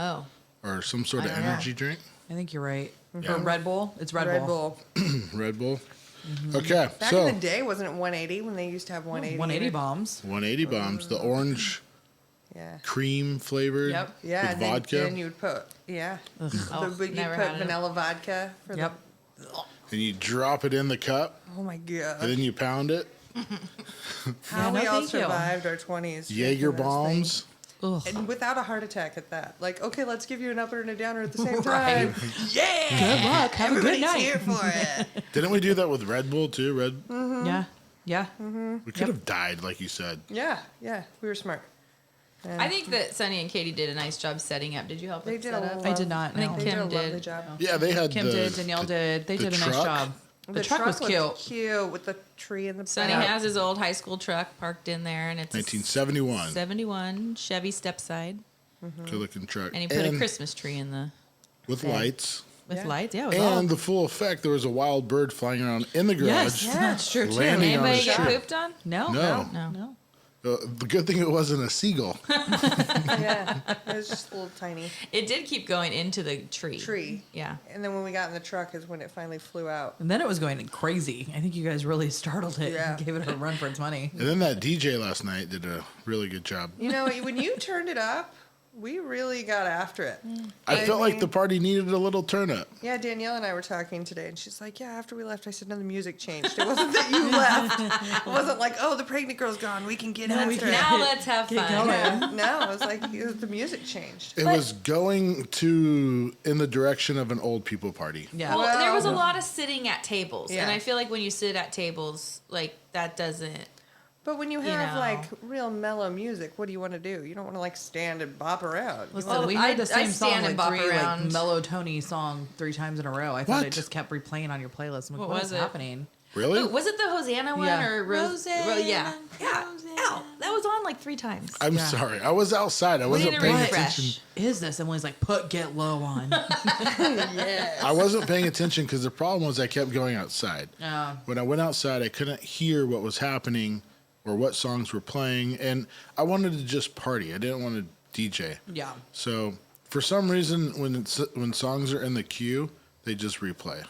Oh, Or some sort of I don't know. energy drink. I think you're right. Yeah. Or Red Bull. It's Red, Bull. Red Bull. Okay, Back so in the day, wasn't it 180 when they used to have 180? 180 bombs. 180 bombs, the orange Yeah. cream flavored Yep. Yeah, with and then, vodka, then you'd put, Oh, but you never put had it. vanilla vodka for Yep. and you drop it in the cup, oh my and god. then you pound it. How Yeah, we no, all thank you. survived our 20s. Jaeger drinking those bombs. Ugh. things. And without a heart attack at that. Like, okay, let's give you an upper and a downer at the same Right. time. Yeah. Good luck. Have a good Everybody's night. here for it. Didn't we do that with Red Bull too? Yeah. Yeah. We could have died, like you said. Yeah, we were smart. Yeah. I think that Sunny and Katie did a nice job setting up. Did you help They with did the a setup? I did not. I think No. They did a Kim lovely did. job. Yeah, they had Kim the, did. Danielle did. They the did a nice truck. job. The truck was cute. Cute with the tree in the Sonny back. has his old high school truck parked in there, and it's a 1971. 71 Chevy stepside, Good looking truck. and he put a Christmas tree in the with lights. with Yeah. lights. Yeah, it was all. And the full effect, there was a wild bird flying around in the garage. Yes, that's true too. Landing on Anybody his get shirt. pooped on? No. No. No. The good thing it wasn't a seagull. Yeah, it was just a little tiny It did keep going into the tree. tree. Yeah. And then when we got in the truck is when it finally flew out. And then it was going crazy. I think you guys really startled it Yeah. and gave it a run for its money. And then that DJ last night did a really good job. You know, when you turned it up, we really got after it. I felt like mean- the party needed a little turn up. Yeah, Danielle and I were talking today, and she's like, "Yeah, after we left, I said, no, the music changed. It wasn't that you left. It wasn't like, oh, the pregnant girl's gone. We can get after it. Now let's have Get fun. going. Yeah, no, it was like the music changed. It was going in the direction of an old people party. Yeah. Well, there was a Well- lot of sitting at tables, and Yeah. I feel like when you sit at tables, like that doesn't. But when you You have know. like real mellow music, what do you want to do? You don't want to like stand and bop around. You Listen, want- we I- heard the I same song stand like and bop three, like around. mellow Tony song 3 times in a row. I thought What? it just kept replaying on your playlist. I'm like, What what was is it? happening? Really? Wait, was it the Hosanna one Yeah. or Rosanna, yeah. Yeah. Rosanna. Ow, that was on like 3 times. I'm Yeah. sorry. I was outside. I wasn't need a paying refresh. attention. Is this? Emily's like, put Get Low on. I wasn't paying attention because the problem was I kept going outside. When I went outside, I couldn't hear what was happening or what songs were playing, and I wanted to just party. I didn't want to DJ. Yeah. So for some reason, when songs are in the queue, they just replay.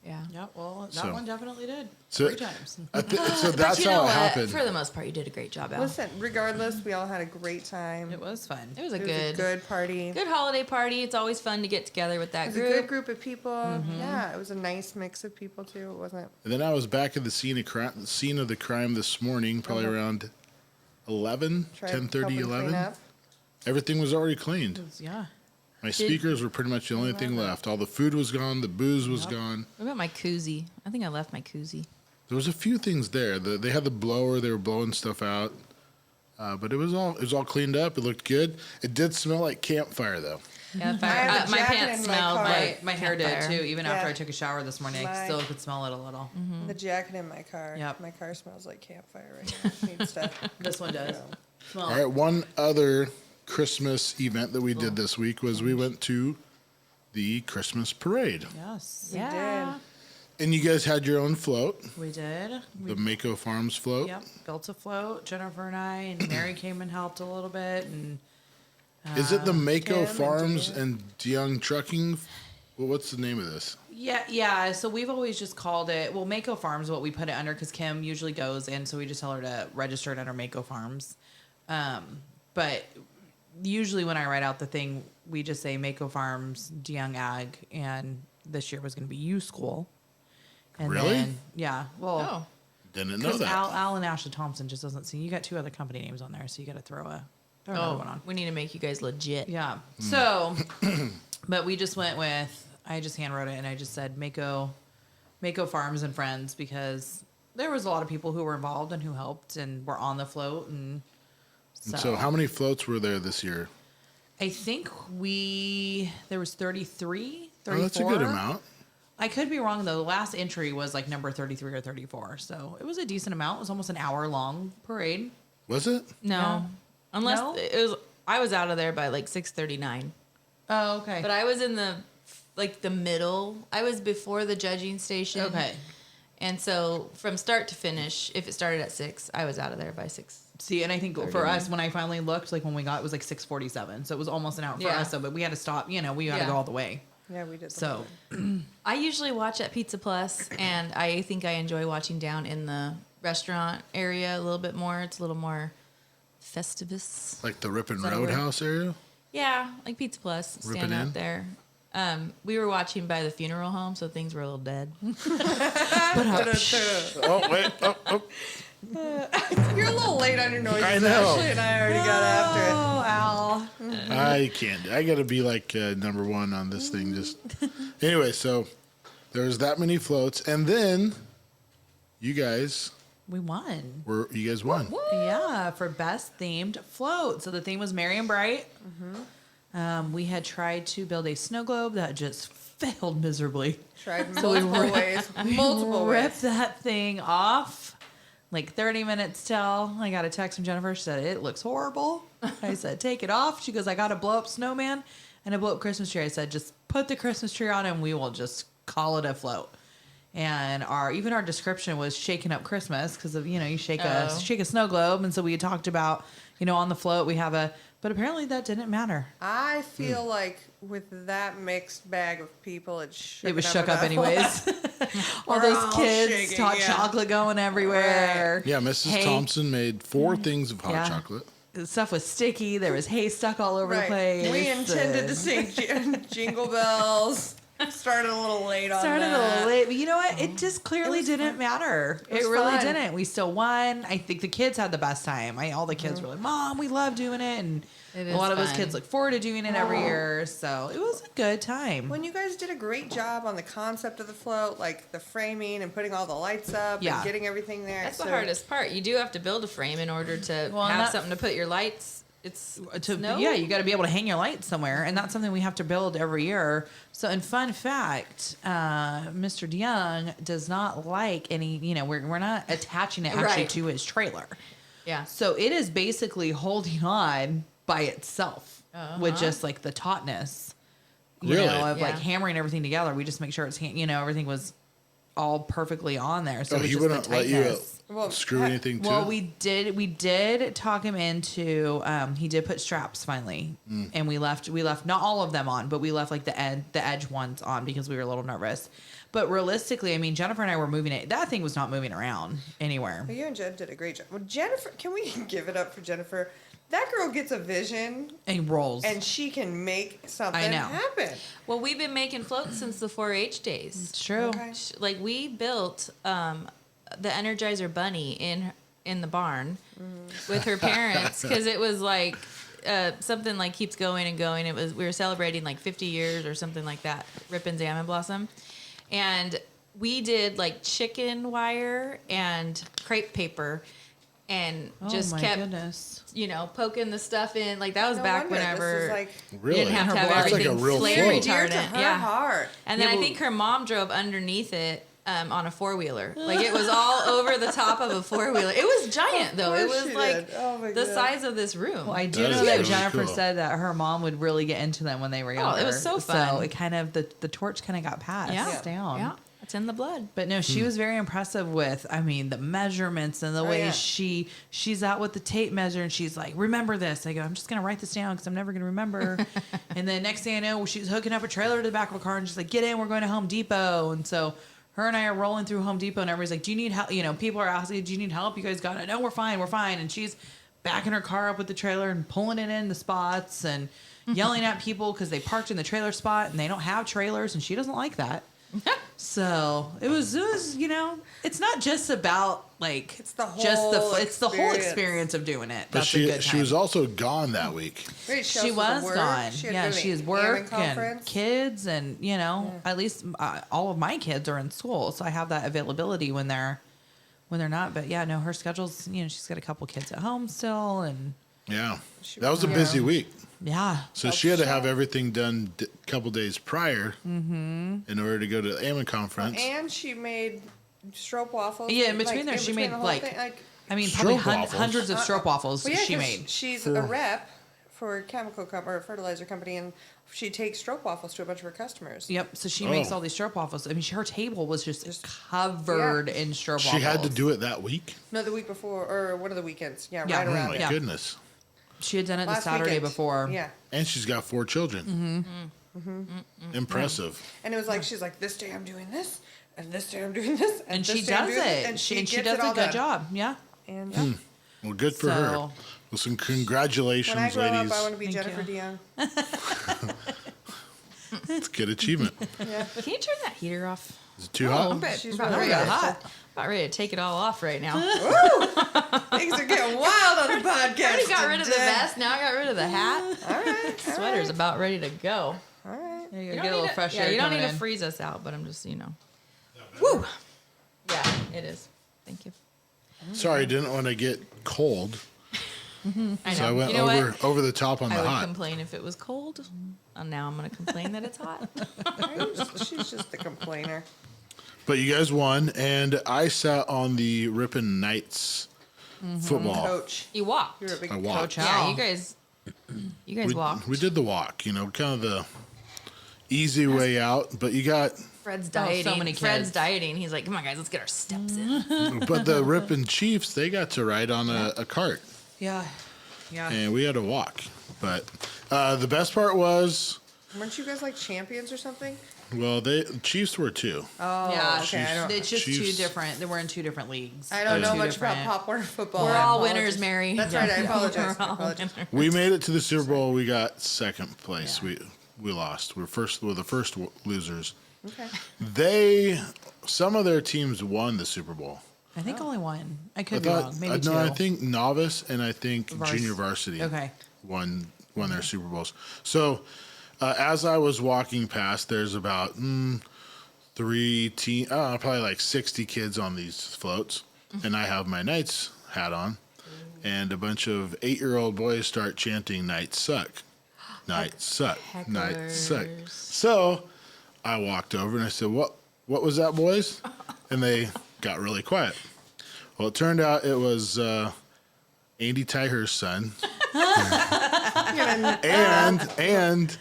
Yeah. Yeah, well, that So- one definitely did. So- 3 times. So that's but you know how it what? happened. For the most part, you did a great job, Al. Listen, regardless, we all had a great time. It was fun. It was a It was good, a good party. good holiday party. It's always fun to get together with that It was a group. good group of people. Yeah, it was a nice mix of people too. It wasn't. And then I was back at the scene of the crime this morning, probably around 11, Tried 10:30, helping clean 11. up. Everything was already cleaned. Yeah. My speakers were pretty much the only thing left. All the food was gone. The booze was gone. What about my koozie? I think I left my koozie. There was a few things there. They had the blower. They were blowing stuff out. But it was all cleaned up. It looked good. It did smell like campfire, though. Yeah, I had a my jacket pants in my smelled car. like My hair did campfire. too. Even after Yeah. I took a shower this morning, I My- still could smell it a little. The jacket in my car. Yep. My car smells like campfire right now. Needs to. This one does. Smell All right. One other Christmas event that we did this week was we went to the Christmas parade. Yes. Yeah. And you guys had your own float, We did. the Mako Farms float. Yep. Built a float. Jennifer and I and Mary came and helped a little bit. And Is it the Mako Kim and Farms Dean. and DeYoung Trucking? Well, what's the name of this? yeah. So we've always just called it. Well, Mako Farms is what we put it under because Kim usually goes, and so we just tell her to register it under Mako Farms. But usually when I write out the thing, we just say Mako Farms, DeYoung Ag, and this year was going to be YuSkool. And Really? Then, yeah. Well, Oh. Didn't know because that. Al and Ashley Thompson just doesn't see. You got 2 other company names on there, so you got to throw another Oh, one on. we need to make you guys legit. Yeah. So, but we just went with. I just hand wrote it, and I just said Mako Farms and Friends because there was a lot of people who were involved and who helped and were on the float, and So how many floats were there this year? I think there was 33, 34. Oh, that's a good amount. I could be wrong though. The last entry was like number 33 or 34, so it was a decent amount. It was almost an hour long parade. Was it? No. Yeah. Unless No? it was, I was out of there by like 6:39. Oh, okay. But I was in the middle. I was before the judging station. Okay. And so from start to finish, if it started at 6, I was out of there by 6. See, and I think for 39. us, when I finally looked, like when we got, it was like 6:47, so it was almost an hour for Yeah. us. So, but we had to stop. We had to Yeah. go all the way. Yeah, we did. So I usually watch at Pizza Plus, and I think I enjoy watching down in the restaurant area a little bit more. It's a little more festivus. Like the Ripon that a word? Roadhouse area? Yeah, like Pizza Plus, Ripon stand Inn? out there. We were watching by the funeral home, so things were a little dead. Oh, wait. Oh. You're a little late on your noises. I know. Ashley and I already got after it. Oh, Al. I can't. I got to be like number one on this thing. Just Anyway, so there's that many floats. And then you guys We won. You guys won. Yeah, for best themed float. So the theme was Merry and Bright. We had tried to build a snow globe that just failed miserably. Tried multiple ways. Multiple Ripped ways. that thing off. Like 30 minutes till I got a text from Jennifer. She said, it looks horrible. I said, take it off. She goes, I got a blow up snowman and a blow up Christmas tree. I said, just put the Christmas tree on and we will just call it a float. And even our description was shaking up Christmas because of, you shake a snow globe. And so we had talked about, on the float we have but apparently that didn't matter. I feel like with that mixed bag of people, it Was shook up enough. anyways. All We're those all kids, shaking, hot yeah. chocolate going everywhere. Yeah, Mrs. Hay- Thompson made 4 things of hot Yeah. chocolate. The stuff was sticky. There was hay stuck all over the place. We intended to and- sing Jingle Bells. Started a little late on Started that. a little late, but you know what? It just clearly was didn't fun. matter. It was It really fun. didn't. We still won. I think the kids had the best time. All the kids were like, "Mom, we love doing it," and It a is lot of those fun. kids look forward to doing it every year. So it was a good time. When you guys did a great job on the concept of the float, like the framing and putting all the lights up Yeah. and getting everything there. That's So- the hardest part. You do have to build a frame in order to Well, and have that- something to put your lights. It's snow. Yeah, you got to be able to hang your lights somewhere, and that's something we have to build every year. So, and fun fact, Mr. DeYoung does not like any. We're not attaching it actually Right. to his trailer. Yeah. So it is basically holding on by itself with just like the tautness, Really? of like Yeah. hammering everything together. We just make sure it's, everything was all perfectly on there. So it was he just wouldn't the let you tightness. Well, screw anything to Well, it? we did talk him into. He did put straps finally, and we left not all of them on, but we left like the edge ones on because we were a little nervous. But realistically, I mean, Jennifer and I were moving it. That thing was not moving around anywhere. Well, you and Jen did a great job. Well, Jennifer, can we give it up for Jennifer? That girl gets a vision And rolls. and she can make something I know. happen. Well, we've been making floats since the 4-H days. It's true. Okay. Like we built the Energizer Bunny in the barn with her parents because it was like something like keeps going and going. We were celebrating like 50 years or something like that. Ripon's Almond Blossom, and we did like chicken wire and crepe paper. And just oh my kept, goodness. poking the stuff in. Like that was No back wonder. This whenever is like Really? you didn't have to have That's like a everything real flare float. dear to retardant. her Yeah. heart. And then Yeah, I but- think her mom drove underneath it on a 4-wheeler. Like it was all over the top of a 4-wheeler. It was giant though. It course was she like did. Oh my the God. size of this room. Well, I do That know is that really Jennifer cool. said that her mom would really get into them when they were younger. it was so So fun. it kind of the torch kind of got passed yeah. down. Yeah. It's in the blood. But no, she was very impressive with, the measurements and the way yeah. she's out with the tape measure and she's like, remember this. I go, I'm just going to write this down because I'm never going to remember. And then next thing I know, she's hooking up a trailer to the back of a car and she's like, get in, we're going to Home Depot. And so her and I are rolling through Home Depot and everybody's like, do you need help? People are asking, do you need help? You guys got it? No, we're fine. We're fine. And she's backing her car up with the trailer and pulling it in the spots and yelling at people because they parked in the trailer spot and they don't have trailers and she doesn't like that. So it was, it's not just about like It's the it's the whole whole experience of doing it. But That's a good time. she was also gone that week. Wait, She was work. gone. She had Yeah, to go she has to work Ammon and conference. kids, and at least all of my kids are in school, so I have that availability when they're not. But yeah, no, her schedule's she's got a couple kids at home still, and Yeah. That was a busy week. yeah, So she had to have everything done a couple days prior in order to go to the Ammon conference. And she made stroopwafels. Yeah, in between there, she made, the whole like- thing, probably Stroopwafels. hundreds of stroopwafels well, yeah, she 'cause made. She's a rep for a chemical company or a fertilizer company, and she takes stroopwafels to a bunch of her customers. Yep. So she makes Oh. all these stroopwafels. I mean, her table was just covered in stroopwafels. She had to do it that week? No, the week before or one of the weekends. Yeah, Yeah. right Oh, around my there. Yeah. goodness. She had done it the Last Saturday weekend. before. Yeah. And she's got 4 children. Impressive. And it was like, she's like, this day I'm doing this, and this day I'm doing this, And this she day I'm does doing this, it. and She gets does it all a good done. job. Yeah. And Well, good for her. So- Well, some congratulations, when I grow ladies. up, I want to be Thank Jennifer you. DeYoung. It's a good achievement. Yeah. Can you turn that heater off? Is it too hot? She's About really ready, good. about ready to take it all off right now. Things are getting wild on the podcast. I already got rid of the today. vest. Now I got rid of the hat. All right. Sweater's about ready to go. All right. There you You go. don't Get a little need to- fresh yeah, air you don't coming need to in. freeze us out, but I'm just, Woo! Yeah, it is. Thank you. Sorry, didn't want to get cold. I know. So I went you know over the top on I the would hot. complain if it was cold. And now I'm going to complain that it's hot. She's just a complainer. But you guys won, and I sat on the Ripon Knights football. Coach. You walked. You're a big I walked. Coach Yeah, Al. you guys walked. We did the walk, kind of the easy way out, but you got, Fred's Oh, so dieting. many Fred's kids. dieting. He's like, come on, guys, let's get our steps in. but the Ripon Chiefs, they got to ride on a cart, Yeah. Yeah. and we had to walk. But the best part was, Weren't you guys like champions or something? well, the Chiefs were too. Oh, Yeah, okay. I don't, it's just Chiefs. two different. They were in two different leagues. I don't know Two much about different- Pop Warner football. We're I all apologize. winners, Mary. That's right. I apologize. We're I all apologize. winners. We made it to the Super Bowl. We got second place. Yeah. We lost. We're the first losers. Okay. Some of their teams won the Super Bowl. I think only one. I I could be thought, wrong. Maybe two. no, I think novice and I think Vars- junior varsity Okay. won their Super Bowls. So as I was walking past, there's about probably like 60 kids on these floats, and I have my Knights hat on, and a bunch of 8-year-old boys start chanting "Knights suck, Knights suck, Knights suck." Hecklers. So I walked over and I said, "What was that, boys?" And they got really quiet. Well, it turned out it was Andy Tyher's son and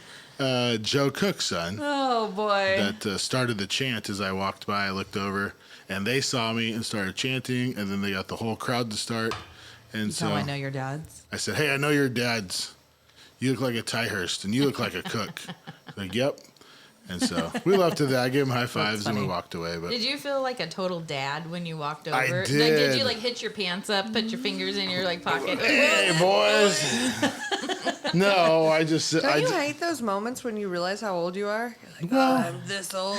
Joe Cook's son Oh, boy. that started the chant. As I walked by, I looked over, and they saw me and started chanting, and then they got the whole crowd to start. And So so I know your dad's. I said, "Hey, I know your dad's. You look like a Tyhurst, and you look like a Cook." Like, "Yep." And so we left it there. I gave him high fives, and we funny. walked away. But Did you feel like a total dad when you walked over? I Like, did did. you like hit your pants up, put your fingers in your like pocket? hey, boys. No, I just. Don't I you just hate those moments when you realize how old you are? You're like, oh, I'm this old.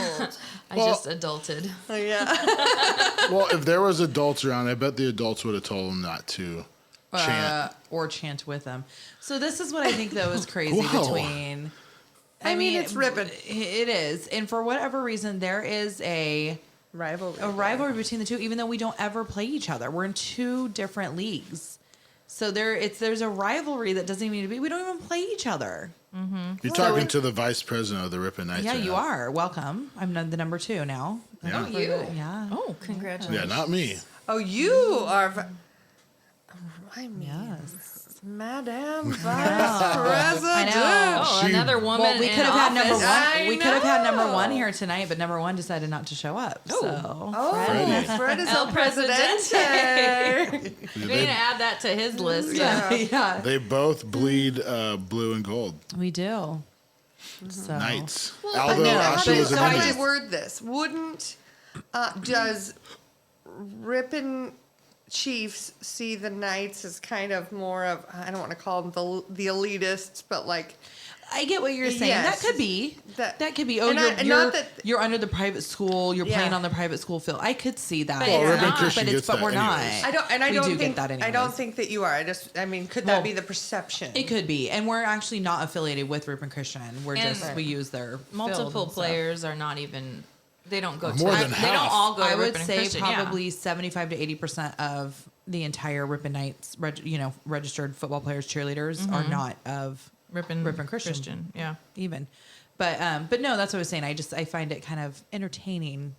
I Well- just adulted. Oh, yeah. well, if there was adults around, I bet the adults would have told him not to chant. Or chant with them. So this is what I think though is crazy Whoa. between. I mean, it's Ripon. It is, and for whatever reason, there is a rivalry between the two. Even though we don't ever play each other, we're in two different leagues. So there's a rivalry that doesn't even need to be. We don't even play each other. You're talking to the vice president of the Ripon Knights. Yeah, right you now. are welcome. I'm the number 2 now. Yeah. Oh, you? Yeah. Oh, congratulations. Yeah, not me. Oh, you are. Remind me. Yes. Madam Vice President. I know. Oh, She- another woman. Well, we in could have had number office. one. We could have had number know. 1 here tonight, but number 1 decided not to show up. So Oh, Freddie. Fred is El El Presidente. We're gonna add that to his list. Yeah. yeah, They both bleed blue and gold. we do. So Knights. But Although now, Ashley was a how do knight. I word this? Wouldn't does Ripon Chiefs see the Knights as kind of more of, I don't want to call them the elitists, but like I get what you're saying. Yes. That could be. That- That could be. Oh, and you're, and you're, not that- you're under the private school. You're Yeah. playing on the private school field. I could see that. But Well, it's Ripon not. Christian but gets but that we're not. anyways. I We don't do think get that I don't anyways. think that you are. I mean, could Well, that be the perception? It could be, and we're actually not affiliated with Ripon Christian. We're And- just we use their field Multiple and stuff. players are not even. They don't go to. More than They half. don't all go. To I would Ripon say Christian, yeah. probably 75 to 80% of the entire Ripon Knights, registered football players, cheerleaders are not of Ripon Christian. Yeah. even. But no, that's what I was saying. I find it kind of entertaining.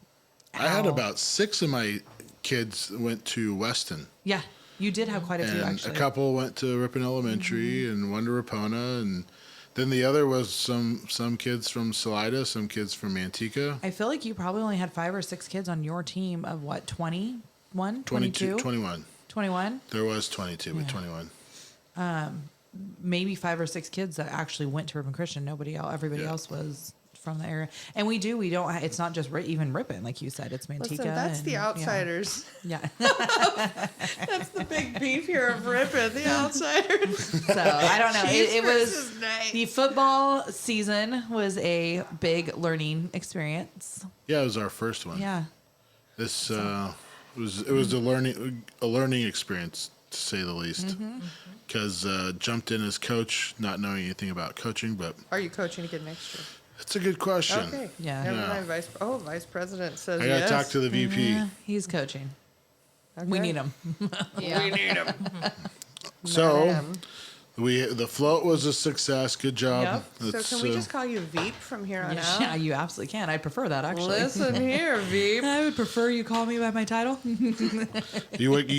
I had how- about 6 of my kids went to Weston. Yeah, you did have quite a few And actually. a couple went to Ripon Elementary and one to Ripona. And then the other was some kids from Salida, some kids from Manteca. I feel like you probably only had 5 or 6 kids on your team of what, 21, 22? 21. 21? There was 22, but 21. maybe 5 or 6 kids that actually went to Ripon Christian. Everybody else was from the area. And we don't, it's not just even Ripon, like you said, it's Manteca. Listen, that's the outsiders. Yeah. That's the big beef here of Ripon, the outsiders. So I don't know. It was, versus nice. the football season was a big learning experience. Yeah, it was our first one. Yeah. This it was a learning experience, to say the least. Because jumped in as coach, not knowing anything about coaching, but Are you coaching again next year? it's a good question. Okay. Yeah. Never Yeah. mind. Vice president says I got to yes. talk to the VP. Yeah, he's coaching. We Okay. need him. Yeah. We need him. So Madam. the float was a success. Good job. Yep. So It's, can we just call you Veep from here on out? Yeah, you absolutely can. I'd prefer that, actually. Listen here, Veep. I would prefer you call me by my title. you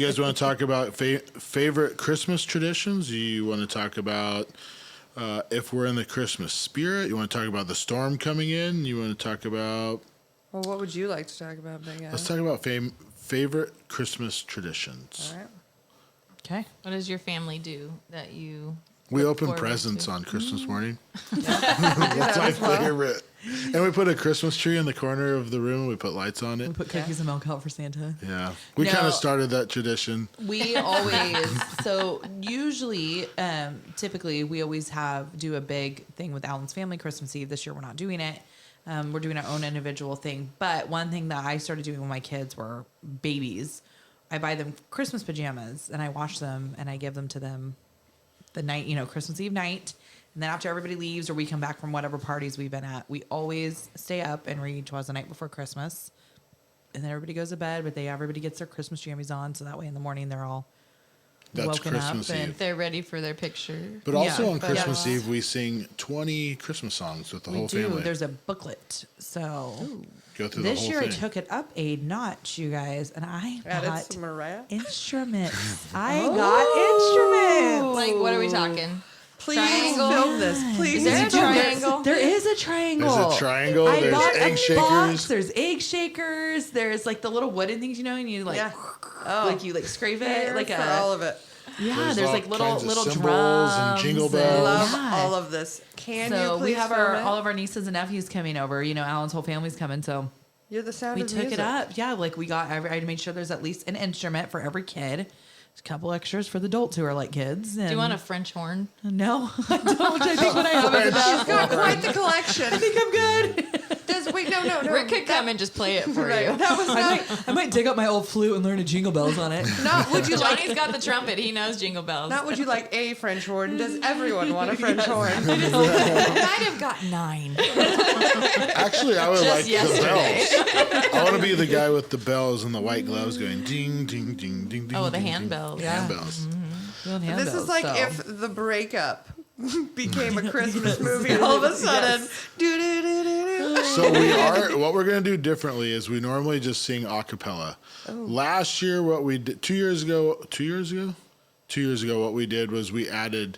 guys want to talk about favorite Christmas traditions? You want to talk about if we're in the Christmas spirit? You want to talk about the storm coming in? You want to talk about? Well, what would you like to talk about, Big Let's Al? talk about favorite Christmas traditions. All right. Okay. What does your family do that you? We look open forward presents to? on Christmas morning. That's my favorite. And we put a Christmas tree in the corner of the room. We put lights on We it. put cookies and milk out for Santa. Yeah, we No. kind of started that tradition. We always, so usually, typically, we always do a big thing with Alan's family Christmas Eve. This year, we're not doing it. We're doing our own individual thing. But one thing that I started doing when my kids were babies, I buy them Christmas pajamas and I wash them and I give them to them the night, Christmas Eve night. And then after everybody leaves or we come back from whatever parties we've been at, we always stay up and read Twas the Night Before Christmas. And then everybody goes to bed, but everybody gets their Christmas jammies on. So that way in the morning they're all That's woken Christmas up Eve. and They're ready for their picture. But also Yeah, on but- Christmas Yes. Eve, we sing 20 Christmas songs with the we whole do. family. There's a booklet. So Go through this the whole year I thing. took it up a notch, you guys, and I Added got some Mariah. instruments. I got instruments. Like, what are we talking? Please Triangle? film this. Please Is there a film this. triangle? There is a triangle. There's a triangle. I There's bought egg a shakers. box. There's egg shakers. There's like the little wooden things, and you like, Yeah. like you like scrape it, Here like for a all of it. yeah. There's all like little kinds of little cymbals drums and jingle bells. Love yeah. all of this. Can So you please we have film it? all of our nieces and nephews coming over. Alan's whole family's coming, so You're the sound we of took music. it up. Yeah, like I made sure there's at least an instrument for every kid. There's a couple extras for the adults who are like kids. Do you want a French horn? No, I don't. I think what I have is enough. She's got quite the collection. I think I'm good. Wait, no. Rick could come and just play it for Right. you. That was not. I might dig up my old flute and learn a jingle bells on it. Not would you like? Johnny's got the trumpet. He knows jingle bells. Not would you like a French horn? Does everyone want a French horn? I might have got 9. Actually, I would like yesterday. the bells. I want to be the guy with the bells and the white gloves going ding, ding, ding, ding, ding. Oh, the ding, handbells. ding. Yeah. Handbells. This is like if The Breakup became a Christmas movie all of a sudden. Do-do-do-do-do. So what we're going to do differently is we normally just sing a cappella. Last year, what we did, 2 years ago, what we did was we added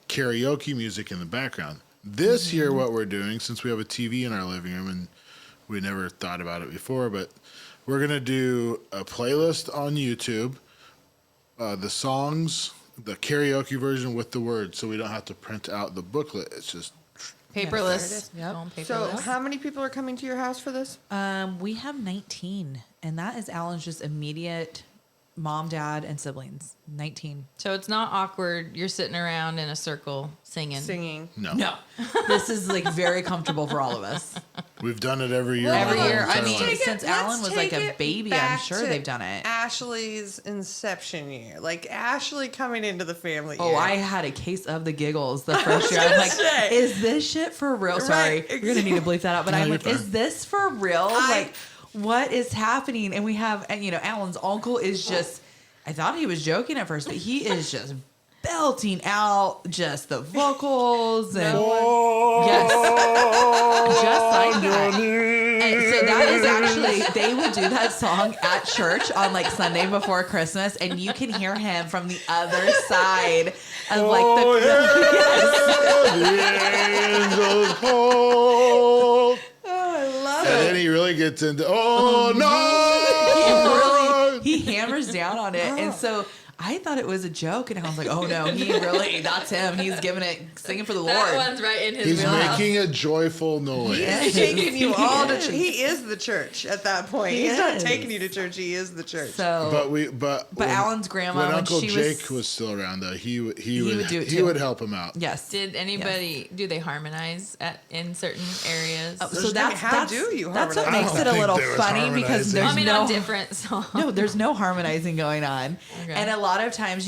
karaoke music in the background. This year, what we're doing, since we have a TV in our living room and we never thought about it before, but we're going to do a playlist on YouTube, the songs, the karaoke version with the words, so we don't have to print out the booklet. It's just Paperless. Yep. Going So, paperless. how many people are coming to your house for this? We have 19, and that is Alan's just immediate mom, dad, and siblings. 19. So it's not awkward. You're sitting around in a circle singing. Singing. no. No, this is like very comfortable for all of us. We've done it every year. Every my year, whole I entire mean, life. since Alan was like a baby, I'm sure they've done it. Ashley's inception year, like Ashley coming into the family. Oh, year. I had a case of the giggles the first year. I'm like, say. is this shit for real? Sorry, Right, you're gonna need to bleep that out. But No, I'm you're like, fine. is this for real? Like, what is happening? And we have, and Alan's uncle is just. I thought he was joking at first, but he is just belting out just the vocals and yes, just like that. And so that is actually, they would do that song at church on like Sunday before Christmas, and you can hear him from the other side of like the angels call. I love And it. then he really gets into, oh no! he hammers down on it. And so I thought it was a joke, and I was like, oh no, that's him. He's giving it, singing for the Lord. That one's right in his He's wheelhouse. making a joyful noise. He's taking you all to church. He is the church at that point. He He's not is. taking you to church. He is the church. So, But Alan's grandma, when when Uncle she Jake was still around, though, he would do it he too. would help him out. yes. Did anybody do they harmonize in certain areas? So that's how do you that's what harmonize? makes I it a don't little think there was funny because harmonizing. there's I mean, no on different songs. no, there's no harmonizing going on, Okay. and a lot of times,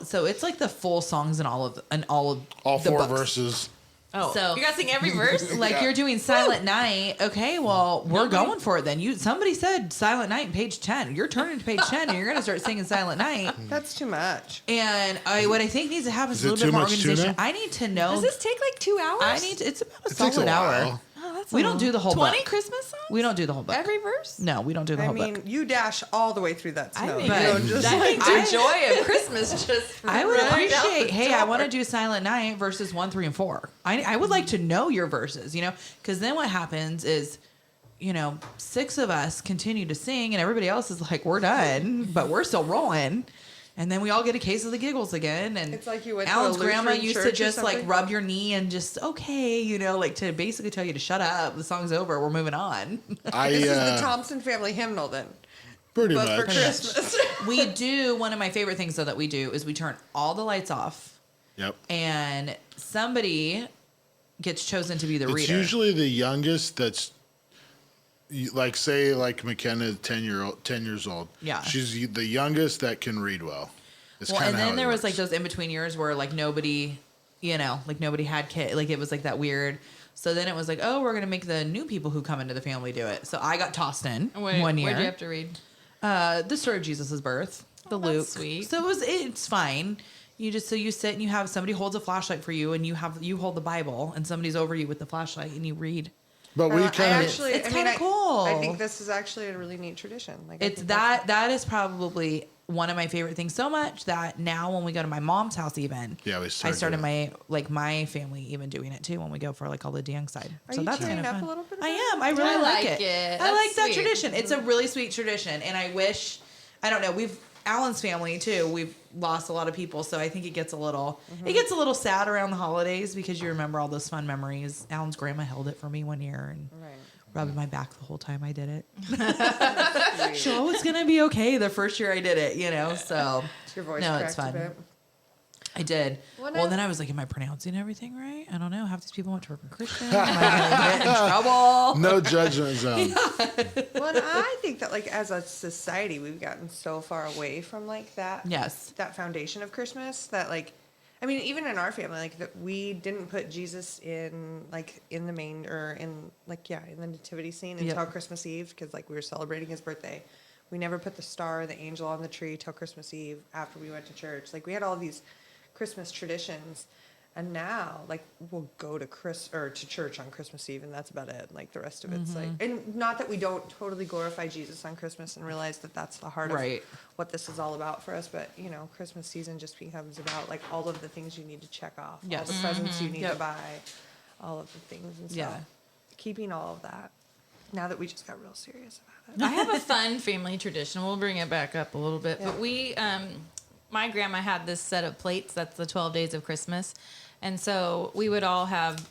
so it's like the full songs in all of All the four books. verses. Oh, So you got to sing every verse. like Yeah. you're doing Silent Night. Okay, well we're going for it then. Somebody said Silent Night, page 10. You're turning to page 10, and you're gonna start singing Silent Night. That's too much. And what I think needs to happen is Is a it little bit too more much organization. tuna? I need to know. Does this take like 2 hours? It's about a It takes solid a hour. while. Oh, that's We don't do the whole 20 book. Christmas songs? We don't do the whole book. Every verse? No, we don't do the I whole mean, book. you dash all the way through that I snow. think, You don't just I like think the joy of Christmas just I would right out appreciate, the hey, I door. want to do Silent Night verses 1, 3, and 4. I would like to know your verses, because then what happens is, 6 of us continue to sing and everybody else is like, we're done, but we're still rolling. And then we all get a case of the giggles again. And It's like you went to Alan's a grandma Lutheran used to church or just like something? rub your knee and just, okay, like to basically tell you to shut up. The song's over. We're moving on. This is the Thompson family hymnal then. Pretty But for much. Christmas. We do, one of my favorite things though that we do is we turn all the lights off. Yep. And somebody gets chosen to be the It's reader. usually the youngest that's like McKenna, 10 years old. Yeah. She's the youngest that can read well. It's Well, kinda and how then it there was works. like those in between years where like nobody, nobody had kids. Like it was like that weird. So then it was like, oh, we're gonna make the new people who come into the family do it. So I got tossed in one year. What did you have to read? The story of Jesus' birth, the Oh, that's Luke. sweet. So it's fine. You sit and you have somebody holds a flashlight for you, and you hold the Bible, and somebody's over you with the flashlight, and you read. But we kind of It's kinda cool. I think this is actually a really neat tradition. Like I It's think that is probably one of my favorite things so much that now when we go to my mom's house even Yeah, we I started started doing my family even doing it too when we go for like all the Dang side. Are So you that's tearing kind of up fun. a little bit I about am. I really I like like it. it. I like That's that sweet. tradition. It's a really sweet tradition, and I wish I don't know. Alan's family too. We've lost a lot of people, so I think it gets a little sad around the holidays because you remember all those fun memories. Alan's grandma held it for me one year and Right. rubbed my back the whole time I did it. So it's gonna be okay the first year I did it, So Your voice no, it's cracked a fun. bit. I did. Well, Well, now- then I was like, am I pronouncing everything right? I don't know. Half these people went to Ripon Christian. Am I gonna get in trouble? no judgment zone. Well, and I think that like as a society, we've gotten so far away from like that. Yes. That foundation of Christmas that like, I mean, even in our family, like that we didn't put Jesus in the main or in in the nativity scene Yep. until Christmas Eve because like we were celebrating his birthday. We never put the star, the angel on the tree till Christmas Eve after we went to church. Like we had all these Christmas traditions, and now like we'll go to church on Christmas Eve, and that's about it. Like the rest of it's like, and not that we don't totally glorify Jesus on Christmas and realize that that's the heart Right. of what this is all about for us. But Christmas season just becomes about like all of the things you need to check off, all Yes. the presents you need Yep. to buy, all of the things, and so Yeah. keeping all of that. Now that we just got real serious about it. I have a fun family tradition. We'll bring it back up a little bit. Yeah. But we, my grandma had this set of plates. That's the 12 days of Christmas. And so we would all have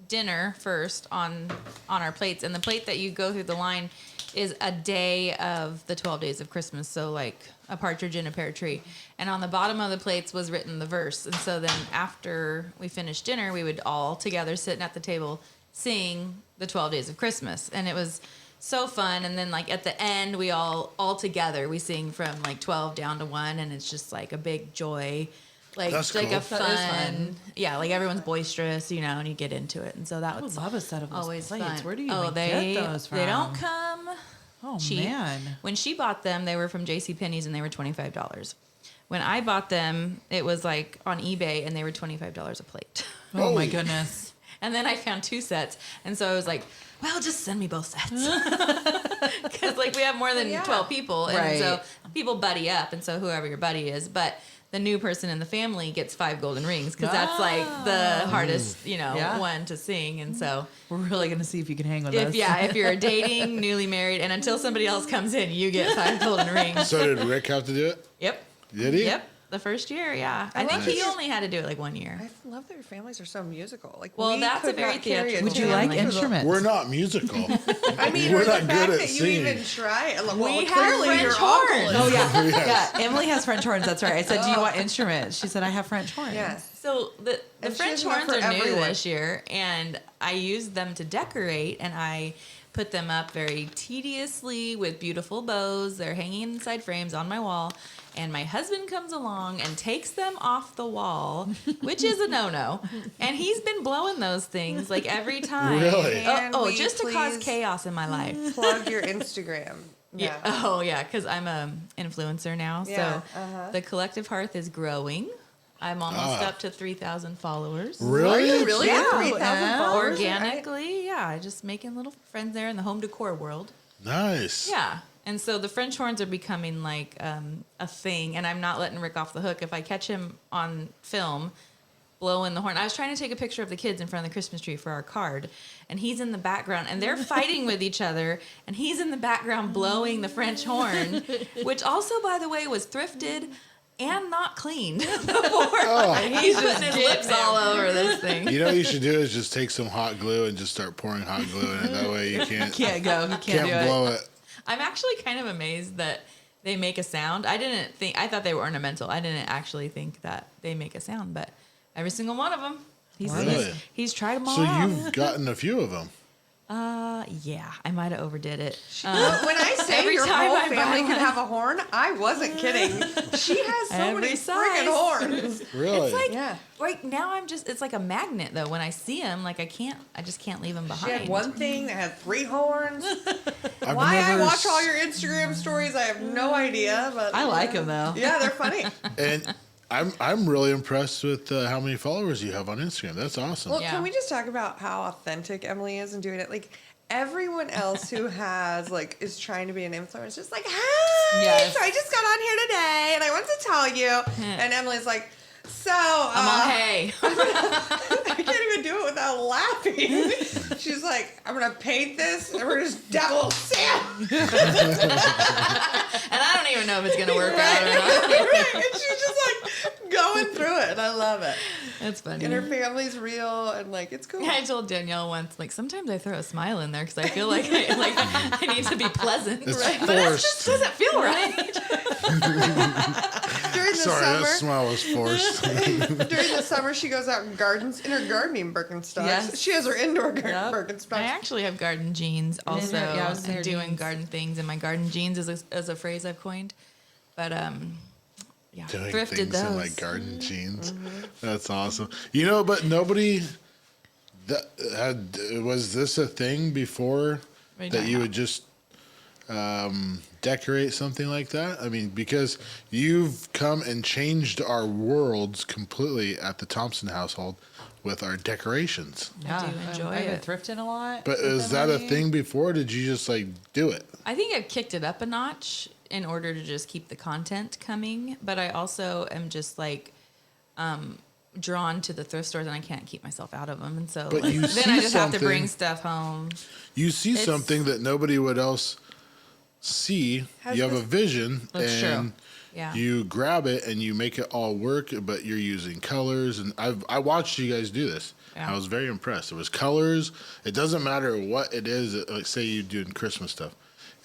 dinner first on our plates. And the plate that you go through the line is a day of the 12 days of Christmas. So like a partridge in a pear tree. And on the bottom of the plates was written the verse. And so then after we finished dinner, we would all together sitting at the table sing the 12 days of Christmas. And it was so fun. And then like at the end, we all together, we sing from like 12 down to 1. And it's just like a big joy. Like That's like cool. a That is fun, fun. yeah, like everyone's boisterous, and you get into it. And so that I was would love a set of those always plates. fun. Where do you oh, even they, get those from? They don't come Oh cheap. man. When she bought them, they were from JCPenney's and they were $25. When I bought them, it was like on eBay and they were $25 a plate. Oh my Oh. goodness. And then I found 2 sets. And so I was like, well, just send me both sets. Because like we have more than Yeah. 12 people. And Right. so people buddy up. And so whoever your buddy is. But the new person in the family gets 5 golden rings. Because that's like the hardest, Yeah. one to sing. And so We're really gonna see if you can hang with us. if you're dating, newly married, and until somebody else comes in, you get 5 golden rings. So did Rick have to do it? Yep. Did he? Yep. The first year, yeah. I think love he it. only had to do it like 1 year. I love that your families are so musical. Like, Well, we that's a could very not carry theatrical Would you tune like for the- instruments? We're not musical. I mean, We're or the not fact good at that you singing. even try it. Well, We have clearly French your horns. uncle is. Oh yeah, Yes. yeah. Emily has French horns. That's right. I said, "Do you want instruments?" She said, "I have French horns." Yes. So the And she French has enough horns for are new everyone. this year, and I used them to decorate, and I put them up very tediously with beautiful bows. They're hanging inside frames on my wall, and my husband comes along and takes them off the wall, which is a no-no. And he's been blowing those things like every time. Really? Can we Just to cause please chaos in my life. Plug your Instagram. Yeah. Oh, yeah, because I'm a influencer now. Yeah, So the Collective Hearth is growing. I'm almost Ah. up to 3,000 followers. Really? Are you really Yeah. at 3,000 followers? Organically, yeah, just making little friends there in the home decor world. Nice. Yeah, and so the French horns are becoming like a thing, and I'm not letting Rick off the hook. If I catch him on film blowing the horn, I was trying to take a picture of the kids in front of the Christmas tree for our card, and he's in the background, and they're fighting with each other, and he's in the background blowing the French horn, which also, by the way, was thrifted and not cleaned before. He's putting his lips all over this thing. You know what you should do is just take some hot glue and just start pouring hot glue in it. That way you can't Can't go. You can't do it. blow it. I'm actually kind of amazed that they make a sound. I thought they were ornamental. I didn't actually think that they make a sound, but every single one of them, Really? he's tried them all So out. you've gotten a few of them. Yeah, I might have overdid it. When I say every your time whole I buy family one- could have a horn, I wasn't kidding. She has so Every many size. freaking horns. Really? It's like Yeah. right now it's like a magnet though. When I see them, like I just can't leave them She behind. had one thing that had 3 horns. I've Why I never watch all s- your Instagram stories, I have no idea. But I like them though. Yeah, they're funny. And I'm really impressed with how many followers you have on Instagram. That's awesome. Well, Yeah. can we just talk about how authentic Emily is in doing it? Like everyone else who has is trying to be an influencer, is just like, hi, Yes. so I just got on here today and I want to tell you. And Emily's like, so I'm all hey. I can't even do it without laughing. She's like, I'm gonna paint this and we're just devil Sam. And I don't even know if it's gonna work out or not. Right. And she's just like going through it, and I love it. That's funny. And her family's real, and it's cool. I told Danielle once, sometimes I throw a smile in there because I feel like I need to be pleasant. It's But that just forced. doesn't feel right. During the Sorry, that summer, smile was forced. during the summer, she goes out and gardens in her gardening Birkenstocks. Yes. She has her indoor Yep. Birkenstocks. I actually have garden jeans also. Yeah, I was and there, doing jeans. garden things, and my garden jeans is a phrase I've coined. But yeah, Doing thrifted things those. in like garden jeans. That's awesome. You know, but nobody was this a thing before What are you that talking you about? would just decorate something like that? I mean, because you've come and changed our worlds completely at the Thompson household with our decorations. I do enjoy I've been it. thrifting a lot. But with is that a Emily. thing before? Or did you just do it? I think I've kicked it up a notch in order to just keep the content coming. But I also am just drawn to the thrift stores, and I can't keep myself out of them. And so But you then see I just have to something- bring stuff home. You see It's- something that nobody would else see. Has You have a this- vision, That's true. and Yeah. you grab it and you make it all work. But you're using colors, and I watched you guys do this. Yeah. I was very impressed. It was colors. It doesn't matter what it is. Like say you do Christmas stuff,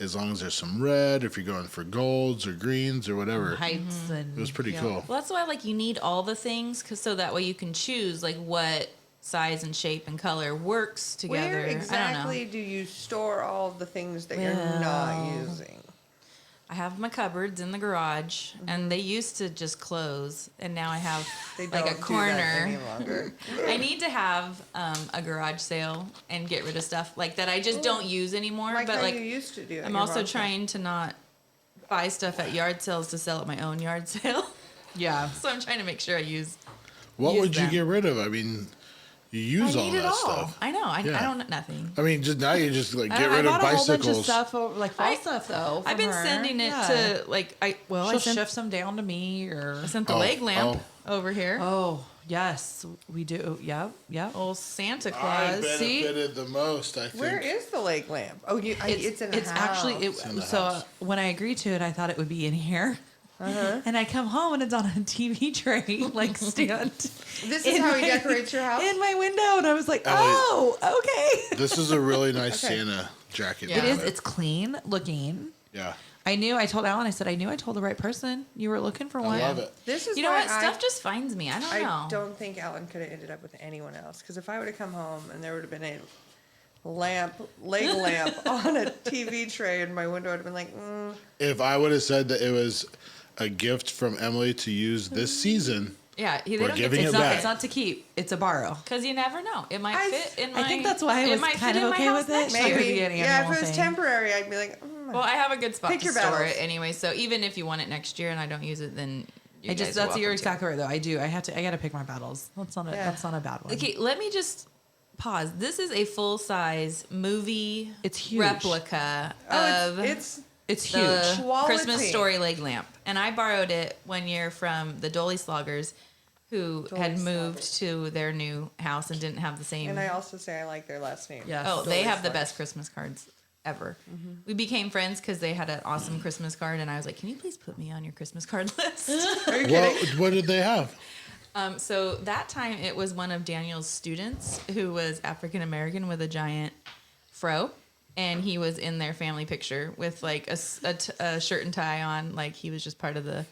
as long as there's some red. If you're going for golds or greens or whatever, Heights and it was pretty cool. Well, that's why you need all the things, so that way you can choose what size and shape and color works together. Where I don't exactly know. do you store all of the things that you're not using? I have my cupboards in the garage, and they used to just close, and now I have They a don't do that corner. any longer. I need to have a garage sale and get rid of stuff that I just don't use anymore. Like but how you used to do it. I'm also trying to not buy stuff at yard sales to sell at my own yard sale. yeah. So I'm trying to make sure I use. What use would you them. get rid of? I mean, you use I all need that it all. stuff. I know. I Yeah. don't nothing. I mean, just now you just get I rid of bought a whole bunch of bicycles. stuff, fall I- stuff though. I've from been her. sending it Yeah. to I She'll sent, shift some down to me or. I sent the Oh, leg lamp over here. Oh yes, we do. Yep, yep. Old Santa I Claus. See? benefited the most, I think. Where is the lake lamp? Oh, it's in the It's house. actually in the so house. when I agreed to it, I thought it would be in here. And I come home and it's on a TV tray, like stand. This is how he decorates your house? In my window. And I was like, oh, okay. This is a really nice Santa jacket. It is. It's clean looking. Yeah. I told Alan, I told the right person. You were looking for one. I love it. This is You know why what? Stuff just finds me. I don't know. I don't think Alan could have ended up with anyone else. Because if I would have come home and there would have been a leg lamp on a TV tray in my window, I'd have been like, If I would have said that it was a gift from Emily to use this season, Yeah, they we're don't giving It's it not. back. It's not to keep. It's a borrow. because you never know. It might fit in my. I think that's why I was kind of okay with it. Next Maybe. year. maybe. be an Yeah, if annual it was thing. temporary, I'd be like, Well, I have a good spot Pick to your store battles. it anyway. So even if you want it next year and I don't use it, then you guys are You're welcome to. exactly right though. I do. I got to pick my battles. That's not a bad one. Okay, let me just pause. This is a full size movie. It's huge. Replica oh, of it's It's huge. the Quality. Christmas Story leg lamp, and I borrowed it one year from the Dolly Sloggers, who had Dolly moved Sloggers. to their new house and didn't have the same. And I also say I like their last name. Yes. Oh, they Dolly have the Sloggers. best Christmas cards ever. We became friends because they had an awesome Christmas card, and I was like, "Can you please put me on your Christmas card list?" Are you Well, kidding? what did they have? So that time it was one of Daniel's students who was African American with a giant fro, and he was in their family picture with like a shirt and tie on, like he was just part of the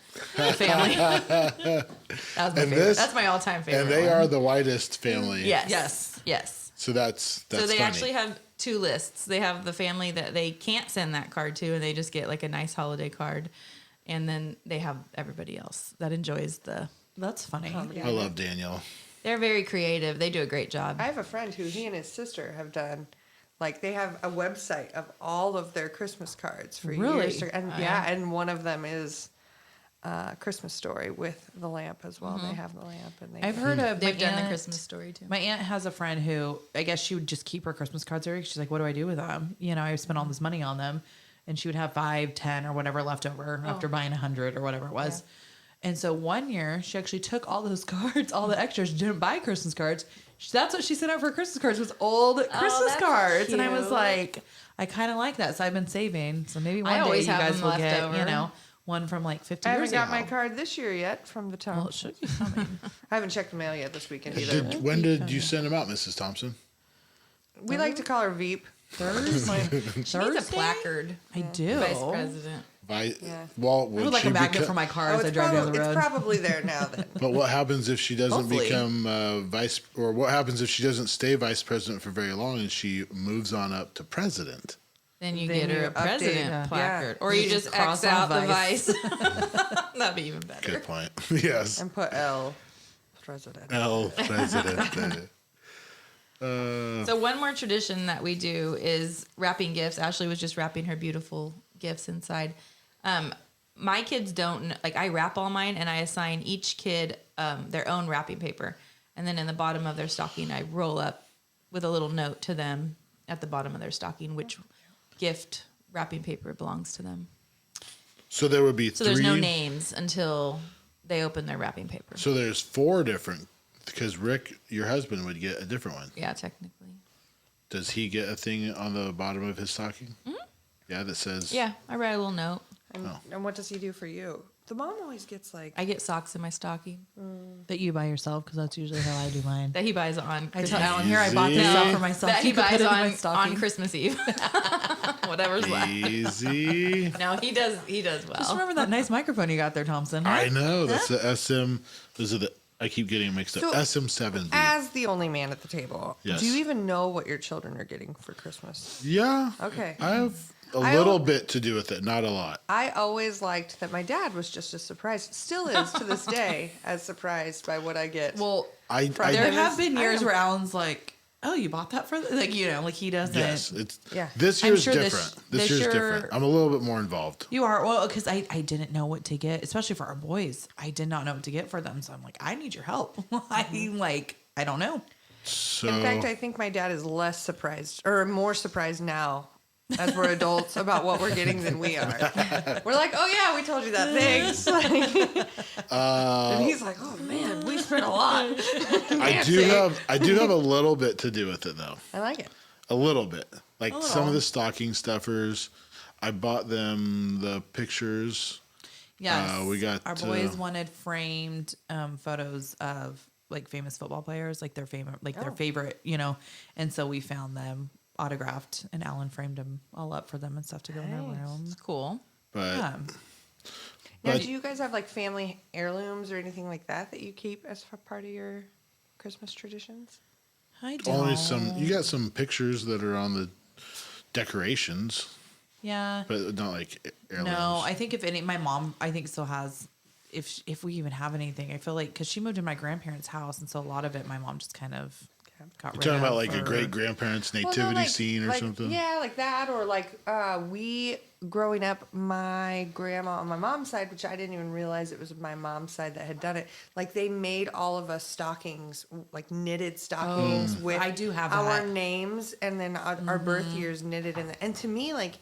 family. That was my And favorite. this- That's my all-time favorite. And they one. are the whitest family. Yes. Yes. Yes. So that's So they funny. actually have two lists. They have the family that they can't send that card to, and they just get like a nice holiday card, and then they have everybody else that enjoys the. That's funny. I love Daniel. They're very creative. They do a great job. I have a friend who he and his sister have done, like they have a website of all of their Christmas cards for Really? years. And and one of them is Christmas Story with the lamp as well. They have the lamp, and I've heard of They've my done the aunt- Christmas Story too. My aunt has a friend who I guess she would just keep her Christmas cards every. She's like, "What do I do with them? You know, I spent all this money on them," and she would have 5, 10, or whatever left over after buying 100 or whatever it was. And so one year she actually took all those cards, all the extras, didn't buy Christmas cards. That's what she sent out for Christmas cards was old Christmas that's cards, and I was cute. like, I kind of like that, so I've been saving. So maybe one day always you have guys them will left get, over. you know, one from like 50 I years haven't ago. got my card this year yet from the Tom. Well, it should be coming. I haven't checked the mail yet this weekend either. When did you send them out, Mrs. Thompson? We like to call her Veep. Thursday. She needs a placard. I do. Vice president. Yeah. Well, I would like a magnet for my car as I drive down the road. It's probably there now then. But what happens if she doesn't Hopefully. become vice, or what happens if she doesn't stay vice president for very long and she moves on up to president? Then you Then get her you a update, president yeah. placard. Yeah. Or you You just cross X out out the vice. vice. That'd be even better. Good point. Yes. And put L president. El presidente. So one more tradition that we do is wrapping gifts. Ashley was just wrapping her beautiful gifts inside. My kids don't like. I wrap all mine, and I assign each kid their own wrapping paper. And then in the bottom of their stocking, I roll up with a little note to them at the bottom of their stocking, which gift wrapping paper belongs to them. So there would be So three. there's no names until they open their wrapping paper. So there's 4 different, because Rick, your husband, would get a different one. Yeah, technically. Does he get a thing on the bottom of his stocking? Mm-hmm. Yeah, that says. Yeah, I write a little note. And what does he do for you? The mom always gets like. I get socks in my stocking That you buy yourself, because that's usually how I do mine. that he buys on I Christmas tell Alan, here I bought this Easy. stuff for myself. that You he can put buys it in my on stocking. Christmas Eve. Whatever's left. Easy. No, he does well. Just remember that nice microphone you got there, Thompson. huh? I know. That's the SM. Those are the. I keep getting mixed up. So, SM7B. As the only man at the table, Yes. do you even know what your children are getting for Christmas? Yeah. Okay. I have a I little al- bit to do with it, not a lot. I always liked that my dad was just as surprised, still is to this day, as surprised by what I get. Well, I Friday. there It have was- been I years know. where Alan's like, "Oh, you bought that for like like he doesn't." yes, it's Yeah. This I'm year's sure this- different. this This year's year- different. I'm a little bit more involved. You are well because I didn't know what to get, especially for our boys. I did not know what to get for them, so I'm like, I need your help. I don't know. So In fact, I think my dad is less surprised, or more surprised now, as we're adults, about what we're getting than we are. We're like, oh yeah, we told you that. Thanks. And he's like, oh man, we spent a lot. I do have a little bit to do with it though. I like it. A little bit. Like some of the stocking stuffers, I bought them the pictures. Yes. We got our boys wanted framed photos of like famous football players, like their favorite, their favorite, and so we found them autographed, and Alan framed them all up for them and stuff to go in their room. It's cool. but Yeah. Now, But- do you guys have like family heirlooms or anything like that you keep as part of your Christmas traditions? I don't. only some. You got some pictures that are on the decorations, Yeah. but not like heirlooms. No, I think if any, my mom, I think still has. If we even have anything, I feel like because she moved in my grandparents' house, and so a lot of it, my mom just kind of got You're rid talking of. about like a or- great grandparents' Well, nativity no, like- scene or like- something. Yeah, like that, or like we growing up, my grandma on my mom's side, which I didn't even realize it was my mom's side that had done it. Like they made all of us stockings, like knitted stockings with I do have our that. names and then our birth years knitted in. And to me, like.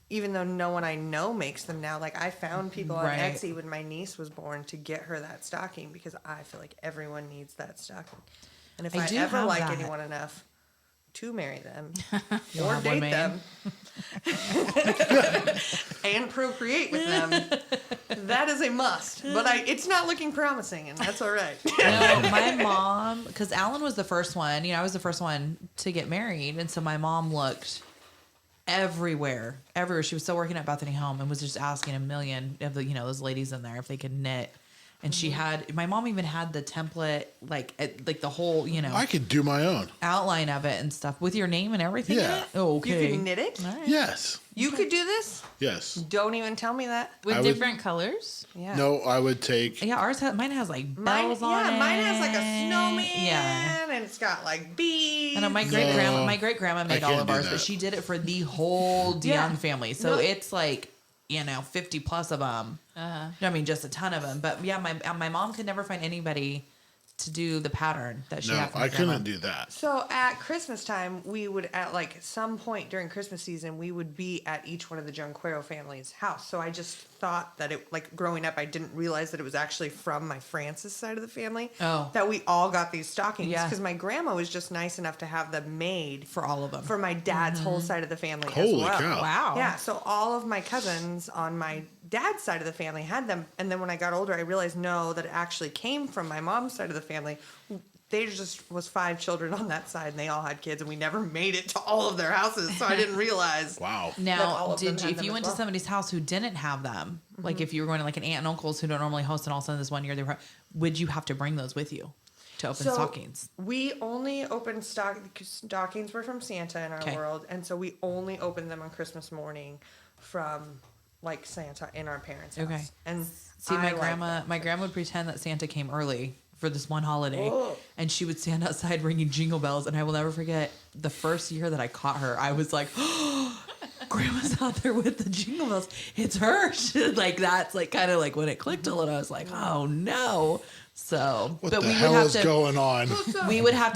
Even though no one I know makes them now, like I found people on Right. Etsy when my niece was born to get her that stocking because I feel like everyone needs that stocking. And if I I, do ever have like that. anyone enough to marry them You'll or have one date made. them and procreate with them, that is a must. But it's not looking promising, and that's all right. No, my mom, because Alan was the first one. I was the first one to get married, and so my mom looked everywhere. She was still working at Bethany Home and was just asking a million of the those ladies in there if they could knit. And she had, my mom even had the template, like the whole I could do my own. outline of it and stuff with your name and everything. Yeah. In it? Oh, okay. You can knit it. All right. Yes. You could do this. Yes. Don't even tell me that. With I would- different colors? Yeah. No, I would take. Yeah, mine has like Mine, bells on it. mine has like a snowman. Yeah. And it's got like bees. I know my great grandma made all can't of do ours, that. but she did it for the whole DeYoung Yeah. family. So No. it's like 50 plus of them. I mean, just a ton of them. But yeah, my mom could never find anybody to do the pattern that she No, had. From I my grandma. couldn't do that. So at Christmas time, we would at like some point during Christmas season, we would be at each one of the Junquero family's house. So I just thought that it, like growing up, I didn't realize that it was actually from my Francis side of the family. Oh. That we all got these stockings Yeah. because my grandma was just nice enough to have them made For all of them. for my dad's whole side of the family Holy as well. cow. Wow. Yeah, so all of my cousins on my dad's side of the family had them, and then when I got older, I realized that it actually came from my mom's side of the family. They just was 5 children on that side, and they all had kids, and we never made it to all of their houses, so I didn't realize. Wow. that all Now, of them did you, had if them you as went well. to somebody's house who didn't have them, like if you were going to like an aunt and uncle's who don't normally host, and all of a sudden this one year would you have to bring those with you to open stockings? We only opened stockings were from Santa in our Okay. world, and so we only opened them on Christmas morning from like Santa in our parents' house. Okay. And See, I my like grandma, that. my grandma would pretend that Santa came early for this one holiday, Oh. and she would stand outside ringing jingle bells. And I will never forget the first year that I caught her. I was like, oh, "Grandma's out there with the jingle bells. It's her!" Like that's like kind of like when it clicked a little. I was like, "Oh no!" So, What but the we hell would have is to. going on? We would have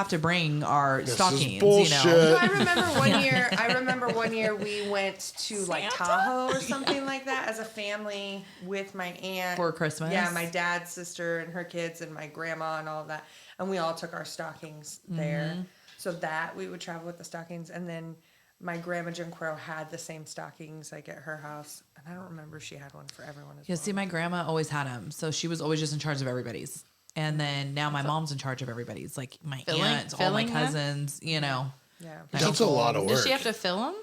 to bring our This stockings. is bullshit. So I remember one year we went to like Tahoe or something like that as a family with my aunt For Christmas? Yeah, my dad's sister and her kids and my grandma and all of that, and we all took our stockings there. Mm-hmm. So that we would travel with the stockings, and then my grandma Junquero had the same stockings like at her house, and I don't remember if she had one for everyone as Yeah, well. see, my grandma always had them, so she was always just in charge of everybody's. And then now my mom's in charge of everybody's, like my aunts, all my filling them? cousins, Yeah. my That's a lot of uncles. work. Does she have to fill them?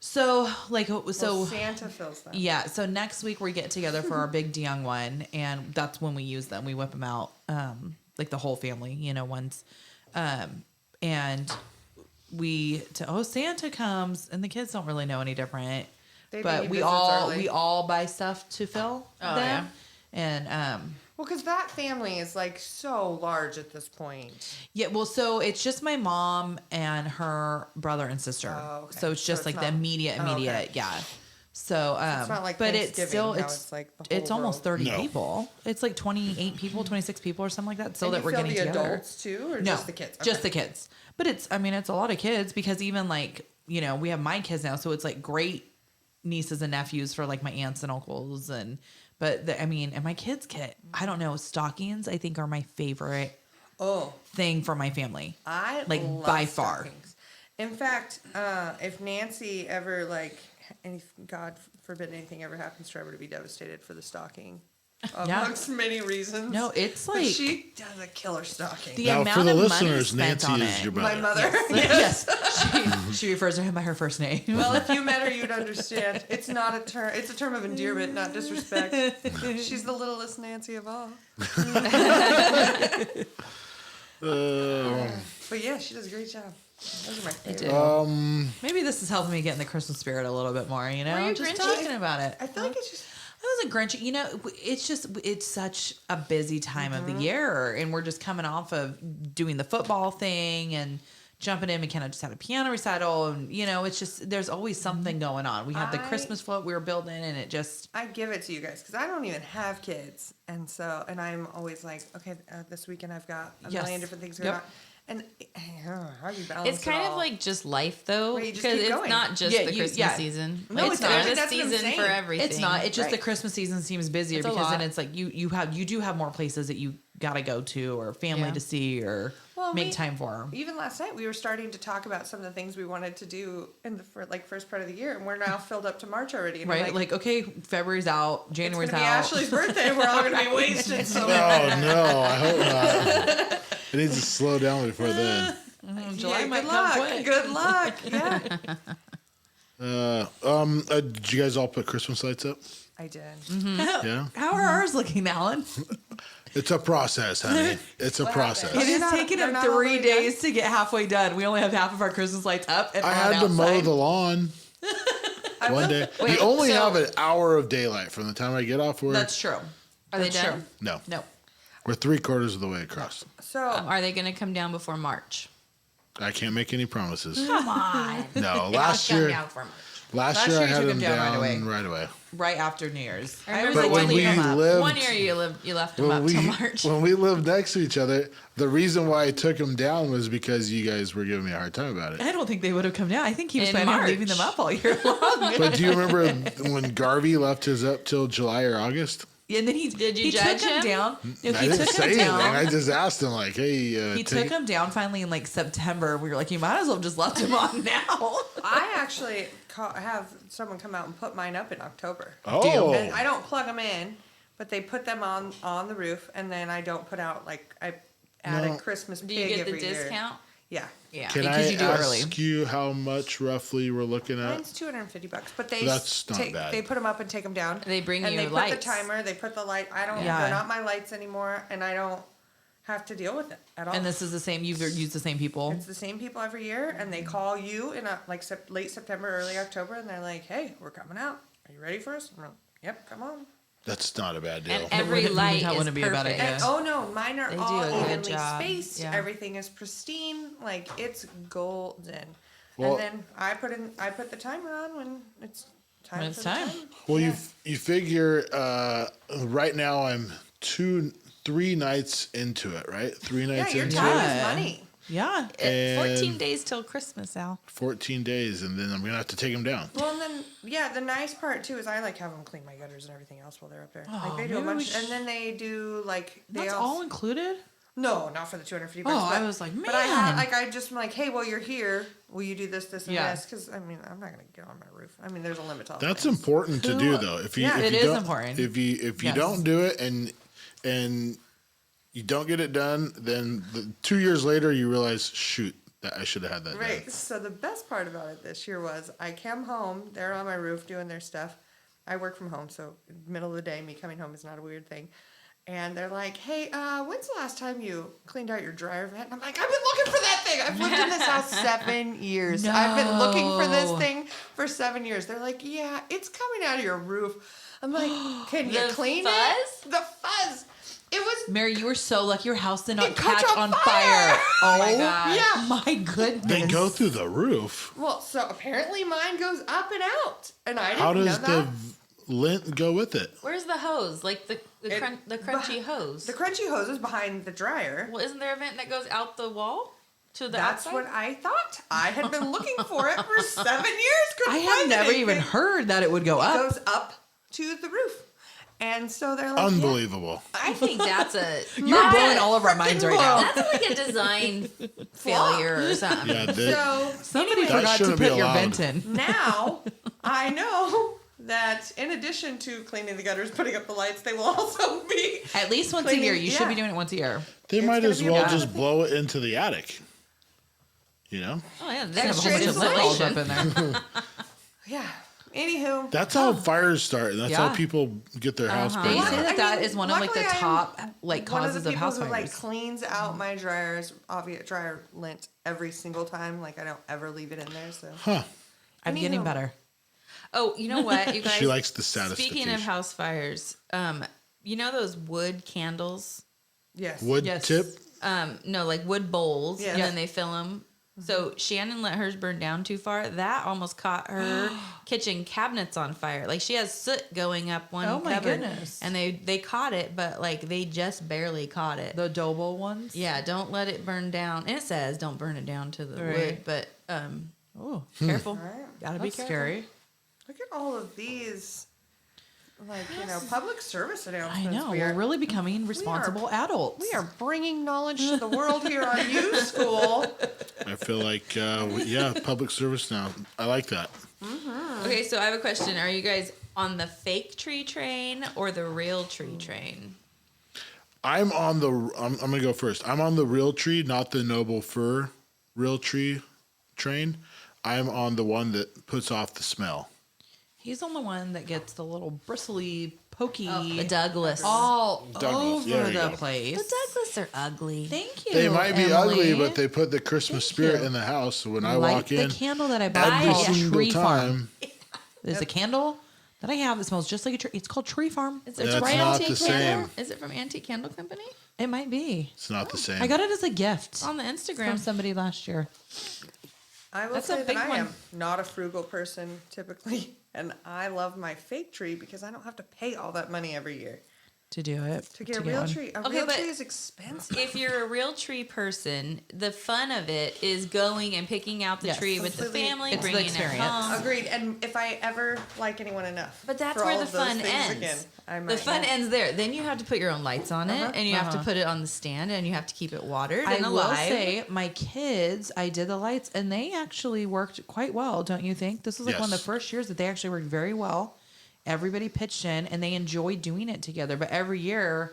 So Well, Santa fills them. yeah. So next week we get together for our big DeYoung one, and that's when we use them. We whip them out, like the whole family, once, and Santa comes, and the kids don't really know any different, They but think he we visits all early. we all buy stuff to fill Oh, them, and Well, because that family is like so large at this point. yeah, well, so it's just my mom and her brother and sister. Oh, okay. So it's just So it's like the not- immediate, Oh, okay. yeah. So, It's not like but it's Thanksgiving, still how it's it's like the whole it's almost world. 30 No. people. It's like 28 people, 26 people or something like that. So And that you we're fill getting the together. adults too, or No, just the kids? just Okay. the kids. But it's a lot of kids because even like we have my kids now, so it's like great nieces and nephews for like my aunts and uncles and my kids get, I don't know, stockings I think are my favorite thing for my family. I like love by far. stockings. In fact, if Nancy ever like God forbid anything ever happens to her, to be devastated for the stocking. Yeah. Amongst many reasons. No, it's But like she does a killer stocking. the Now, amount for the of listeners, money spent Nancy on is it. your My mother. mother. Yes, she refers to him by her first name. Well, if you met her, you'd understand. It's not a term. It's a term of endearment, not disrespect. She's the littlest Nancy of all. But yeah, she does a great job. Those are my favorite. Maybe this is helping me get in the Christmas spirit a little bit more. You know, Were you just Grinchy? talking about it. I feel like it's just. I wasn't Grinchy. You know, it's such a busy time of the year, and we're just coming off of doing the football thing and jumping in. McKenna just had a piano recital, and you know, it's just there's always something going on. We have the Christmas float we were building, and it just I give it to you guys because I don't even have kids, and I'm always like, okay, this weekend I've got a million different things going on, and how do you balance? It's kind it of all? like just life, though, Where you just because keep it's going. not just Yeah, the you- Christmas yeah. No, season. it's not. There's a That's what I'm season saying. for everything. it's not. It's just the Right. Christmas season seems busier It's a because then lot. it's like you do have more places that you gotta go to or family Yeah. to see or make time for. Even last night, we were starting to talk about some of the things we wanted to do in the first part of the year, and we're now filled up to March already. And I'm Right, like okay, February's out, it's January's gonna be out. Ashley's birthday. We're all gonna be wasted. So Oh no, I hope not. It needs to slow down before then. July yeah, might good come luck. quick. Good luck. Yeah, Did you guys all put Christmas lights up? I did. Yeah, How are ours looking, Alan? it's a process, honey. It's a process. It is not- taking they're him not all 3 the way days to get halfway done. We only have half of our Christmas lights up, and I on had to mow outside. the lawn one day. Wait, you only so- have an hour of daylight from the time I get off work. That's true. Are they That's done? true. No, No. we're 3/4 of the way across. So Are they going to come down before March? I can't make any promises. Come on. No, Last last year before March. Last year I you had took them him down down right away. right away. Right after New Year's. I remember But when when we we leave 'em up. lived, One year you left them when up we till March. when we lived next to each other, the reason why I took them down was because you guys were giving me a hard time about it. I don't think they would have come down. I think he was In planning on March. leaving them up all year long. But do you remember when Garvey left his up till July or August? And then Did you he judge took him him? down. No, I he didn't took say him anything. down. I just asked him like, "Hey, He took him down finally in like September. We were like, you might as well have just left him on now. I actually have someone come out and put mine up in October. Oh, And I don't plug them in, but they put them on the roof, and then I don't put out like I add No. a Christmas Do pig you get the every year. discount? Yeah. Yeah. can because I you do it ask early. you how much roughly we're looking at? Mine's $250, but they That's not bad. They put them up and take them down. They bring and you they put lights. the timer. They put the light. I don't. Yeah. They're not my lights anymore, and I don't have to deal with it at all. And this is the same. You've used the same people. It's the same people every year, and they call you in late September, early October, and they're like, "Hey, we're coming out. Are you ready for us?" I'm like, "Yep, come on." That's not a bad deal. And every light That is wouldn't be a bad perfect. idea. And, oh no, mine are They all do a good evenly job. spaced. Yeah. Everything is pristine. Like it's golden. Well- and then I put the timer on when it's time. When it's for the time. timer. Well, Yeah. you figure right now I'm 3 nights into it, right? 3 Yeah, nights your into time it, is money. Yeah. 14 And- days till Christmas, Al. 14 days, and then I'm gonna have to take them down. Well, and then the nice part too is I like have them clean my gutters and everything else while they're up there. Like they do a maybe we bunch, should- and then they do like they That's also, all included. No, not for the $250. Oh, but, I was like, But I had man. I just am like, hey, well, you're here. Will you do this, and Yeah. this? Because I mean, I'm not gonna get on my roof. I mean, there's a limit to all That's things. important to do, though. If you, Yeah, if it you is don't, important. If you Yes. don't do it and you don't get it done, then 2 years later you realize, shoot, that I should have had that Right. done. So the best part about it this year was I came home. They're on my roof doing their stuff. I work from home, so middle of the day, me coming home is not a weird thing. And they're like, "Hey, when's the last time you cleaned out your dryer vent?" And I'm like, "I've been looking for that thing. I've lived in this house 7 years. I've been looking for this No. thing for 7 years." They're like, "Yeah, it's coming out of your roof." I'm like, "Can you The clean fuzz? it?" The fuzz. It was. Mary, you were so lucky your house did not It caught catch on on fire. fire. Oh my gosh. Yeah. my goodness. They go through the roof. Well, so apparently mine goes up and out, and I didn't How know does that. the lint go with it? Where's the hose? Like the It- crunchy hose. The crunchy hose is behind the dryer. Well, isn't there a vent that goes out the wall to the That's outside? what I thought. I had been looking for it for 7 years. Couldn't I have find never anything. even heard that it would go It up. goes up to the roof, and so they're like, Unbelievable. I think that's a You're blowing all of our minds right now. That's like a design failure or something. Yeah, Yeah. So Somebody That forgot to shouldn't be put your allowed. vent in. now I I know that in addition to cleaning the gutters, putting up the lights, they will also be At least once a cleaning- year. You should be yeah. doing it once a year. They It's might gonna as be well about- just blow it into the attic. You know? Oh yeah, They have a Extra whole bunch of lint balls insulation. up in there. Yeah. Anywho. That's how fires start, and that's Yeah. how people get their house They burned say down. that is one of like the luckily, top I'm like one causes of the of people house who like fires. cleans out my dryers, obvious dryer lint every single time. Like I don't ever leave it in there. So Huh. I'm getting Anywho. better. Oh, you know what, you guys? She likes the Speaking of satisfaction. house fires, you know those wood candles? yes. Wood Yes. tip? No, like wood bowls, Yeah. and Yeah. then they fill them. So Shannon let hers burn down too far. That almost caught her kitchen cabinets on fire. Like she has soot going up one Oh, my cupboard, goodness. and they caught it, but like they just barely caught it. The dough bowl ones. Yeah, don't let it burn down. And it says don't burn it down to the Right. wood, but Oh, careful. All right. Gotta be that's careful. scary. Look at all of these, like public service I announcements. know. We're really becoming responsible adults. We are bringing knowledge to the world here on YuSkool. I feel like, yeah, public service now. I like that. Okay, so I have a question. Are you guys on the fake tree train or the real tree train? I'm going to go first. I'm on the real tree, not the noble fir real tree train. I'm on the one that puts off the smell. He's on the one that gets the little bristly, pokey, The Douglas. all Douglas. There over you the go. place. The Douglas are ugly. Thank you. They might be Emily. ugly, but they put the Christmas Thank spirit you. in the house. So when I Light walk in, the candle that I bought every called single Tree Farm. time, There's a candle that I have that smells just like a tree. It's called Tree Farm. Is That's it from not Antique the Candle? same. Is it from Antique Candle Company? It might be. it's not the same. I got it as a gift On the from Instagram. somebody last year. I will That's a say that big I one. am not a frugal person typically, and I love my fake tree because I don't have to pay all that money every year To do it. to get a real one. tree. A Okay, real but tree is expensive. If you're a real tree person, the fun of it is going and picking out the Yes. tree with the Completely. family, It's the bringing it experience. home. Agreed. And if I ever like anyone enough, But that's for where all the of those fun things ends. Again, I The might fun not. ends there. Then you have to put your own lights on it, Uh-huh. and you have to put it on the stand, and you have to keep it watered and I alive. will say, my kids, I did the lights, and they actually worked quite well, don't you think? This was like one of Yes. the first years that they actually worked very well. Everybody pitched in, and they enjoyed doing it together. But every year,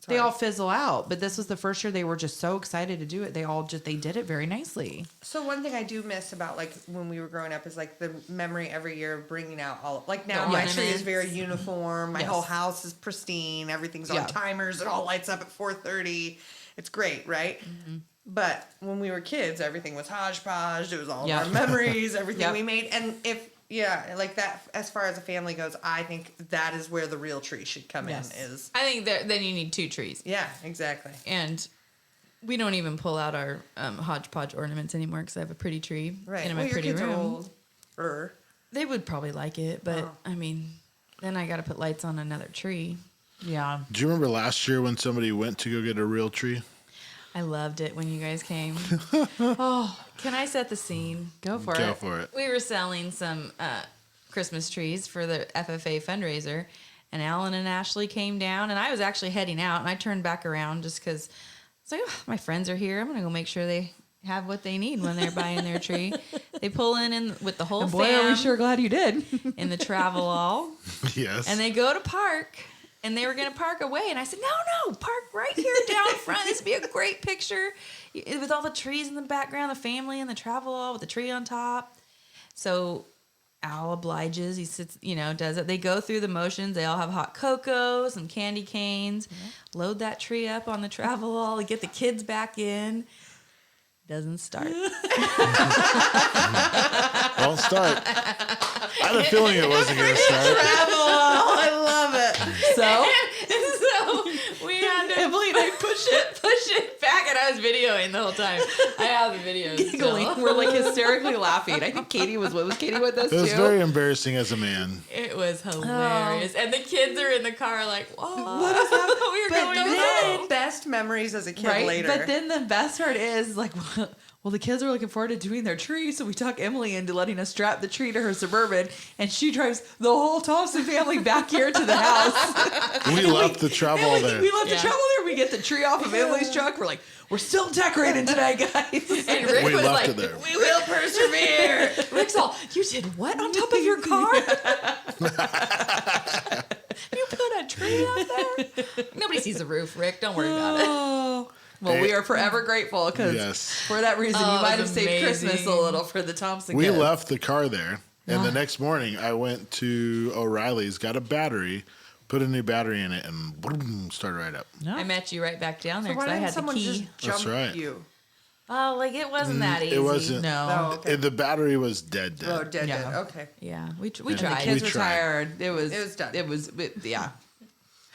they all fizzle out. But this was the first year they were just so excited to do it. They did it very nicely. So one thing I do miss about like when we were growing up is like the memory every year of bringing out all like now The my tree is ornaments. very uniform. My Yes. whole house is pristine. Everything's Yeah. on timers. It all lights up at 4:30. It's great, right? Mm-hmm. But when we were kids, everything was hodgepodge. It was all Yeah. of our memories, everything Yep. we made. And like that, as far as a family goes, I think that is where the real tree should come Yes. in. Is I think that then you need 2 trees, yeah, exactly. and we don't even pull out our hodgepodge ornaments anymore because I have a pretty tree Right. in Well, my your pretty kids room. are old. They would probably like it, but Oh. I mean, then I got to put lights on another tree. Yeah. Do you remember last year when somebody went to go get a real tree? I loved it when you guys came. Oh, can I set the scene? Go for Go it. for it. We were selling some Christmas trees for the FFA fundraiser, and Alan and Ashley came down, and I was actually heading out, and I turned back around just because I was like, oh, my friends are here. I'm going to go make sure they have what they need when they're buying their tree. They pull in with the whole And boy, are we fam sure glad you did. in the travel all, Yes. and they go to park. And they were going to park away. And I said, no, park right here down front. This would be a great picture with all the trees in the background, the family and the travel all with the tree on top. So Al obliges. He sits, does it. They go through the motions. They all have hot cocoa, some candy canes, load that tree up on the travel all, get the kids back in. Doesn't start. Don't start. I had a feeling it wasn't going to start. I love it. So, So we had to push it back, and I was videoing the whole time. I have the videos. giggling. Still. We're like hysterically laughing. I think Katie was Katie with us It was too? very embarrassing as a man. It was hilarious, and the kids are in the car like, "Whoa, What is that? we were But going those home." are the best memories as a kid Right? later. But then the best part is like well, the kids are looking forward to doing their tree, so we talk Emily into letting us strap the tree to her Suburban, and she drives the whole Thompson family back here to the house. We left the trouble there. We left the trouble there. We get the tree off of Emily's truck. We're like, we're still decorating tonight, guys. And Rick We was left like, it there. we will persevere. Rick's all, you did what on top of your car? You put a tree up there? Nobody sees the roof, Rick. Don't worry about it. Oh. Well, we are forever grateful because Yes. for that reason, you Oh, might it have was saved Christmas a amazing. little for the Thompson We kids. left the car there, and the next morning I went to O'Reilly's, got a battery, put a new battery in it, and boom, started right up. No. I met you right back down there So why because I didn't had the someone key. just jump That's right. you? Oh, like it wasn't that easy. It wasn't. No. Oh, okay. The battery was dead. Oh, dead. Yeah. Okay. Yeah, we And the tried. kids We were tried. tired. It was done. Yeah.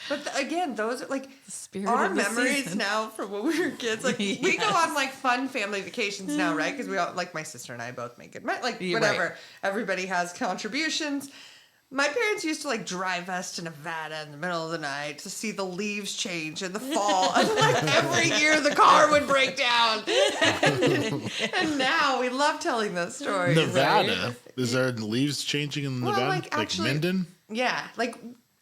But again, those are like Spirit our of the memories season. now from when we were kids. Like we go on like fun family vacations now, right? Because we all, like my sister and I both make good money. Like Yeah, whatever, right. everybody has contributions. My parents used to like drive us to Nevada in the middle of the night to see the leaves change in the fall. And like every year the car would break down. And now we love telling those stories. Nevada. Is there leaves changing in Well, Nevada? like, actually- Minden? Yeah, like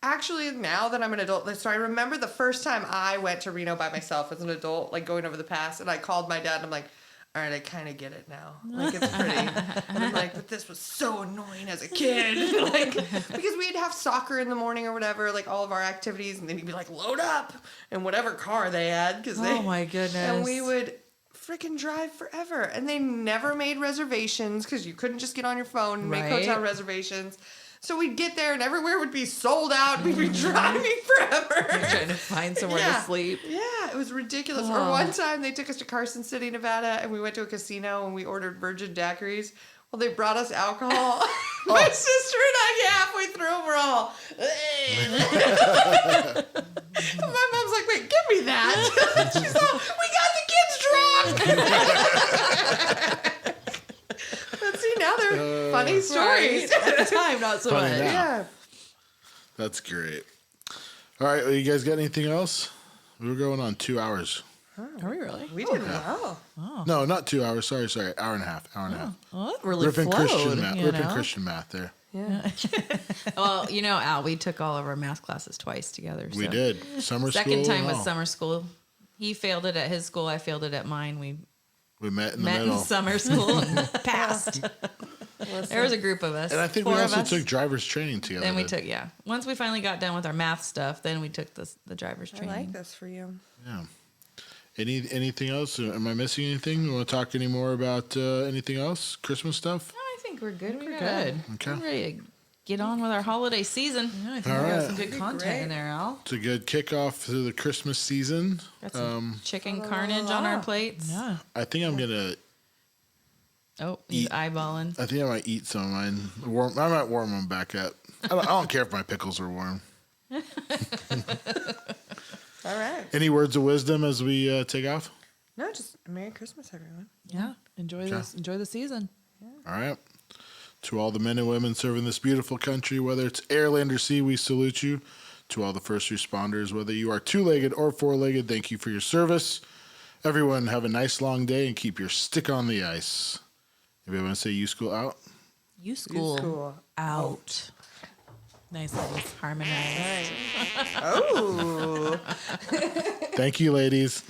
actually now that I'm an adult, so I remember the first time I went to Reno by myself as an adult, like going over the pass, and I called my dad and I'm like, all right, I kind of get it now. Like it's pretty. And I'm like, but this was so annoying as a kid. Like because we'd have soccer in the morning or whatever, like all of our activities, and then he'd be like, load up in whatever car they had because they. Oh my goodness. And we would freaking drive forever, and they never made reservations because you couldn't just get on your phone and make Right. hotel reservations. So we'd get there and everywhere would be sold out. We'd be driving forever. trying to find somewhere to sleep. Yeah, it was ridiculous. Or one time they took us to Carson City, Nevada, and we went to a casino and we ordered virgin daiquiris. Well, they brought us alcohol. My sister and I, halfway through, we're all. My mom's like, wait, give me that. She's all, we got the kids drunk. But see, now they're funny stories. At the time, not so Funny much. now. Yeah. That's great. All right, well, you guys got anything else? We were going on 2 hours. Are we really? We did well. No, not 2 hours. Sorry, hour and a half. Hour and a half. Well, it really Ripping flowed, Christian math. you Ripping know? Christian math there. Yeah. Well, you know, Al, we took all of our math classes twice together. We so. did. Summer school. Second time was oh, summer school. He failed it at his school. I failed it at mine. We We met in the met middle. in summer school and passed. There was a group of us. And I think four we of also us. took driver's training together. Then we took, yeah. Once we finally got done with our math stuff, then we took the driver's I training. like this for you. Yeah. Anything else? Am I missing anything? You want to talk any more about anything else? Christmas stuff? I think we're good. We're good. Okay. We're ready to get on with our holiday season. Yeah, I think All we got right. some good content in there, Al. It's a good kickoff to the Christmas season. Got some chicken carnage on our plates. Yeah. I think I'm gonna. Oh, he's Eat. eyeballing. I think I might eat some of mine. I might warm them back up. I don't care if my pickles are warm. All right. Any words of wisdom as we take off? No, just Merry Christmas, everyone. Yeah. Enjoy this. Enjoy the season. All right. To all the men and women serving this beautiful country, whether it's air, land, or sea, we salute you. To all the first responders, whether you are two-legged or four-legged, thank you for your service. Everyone, have a nice long day and keep your stick on the ice. Anybody want to say YuSkool out? YuSkool Cool. out. Nice ladies. Harmonize. Oh. Thank you, ladies.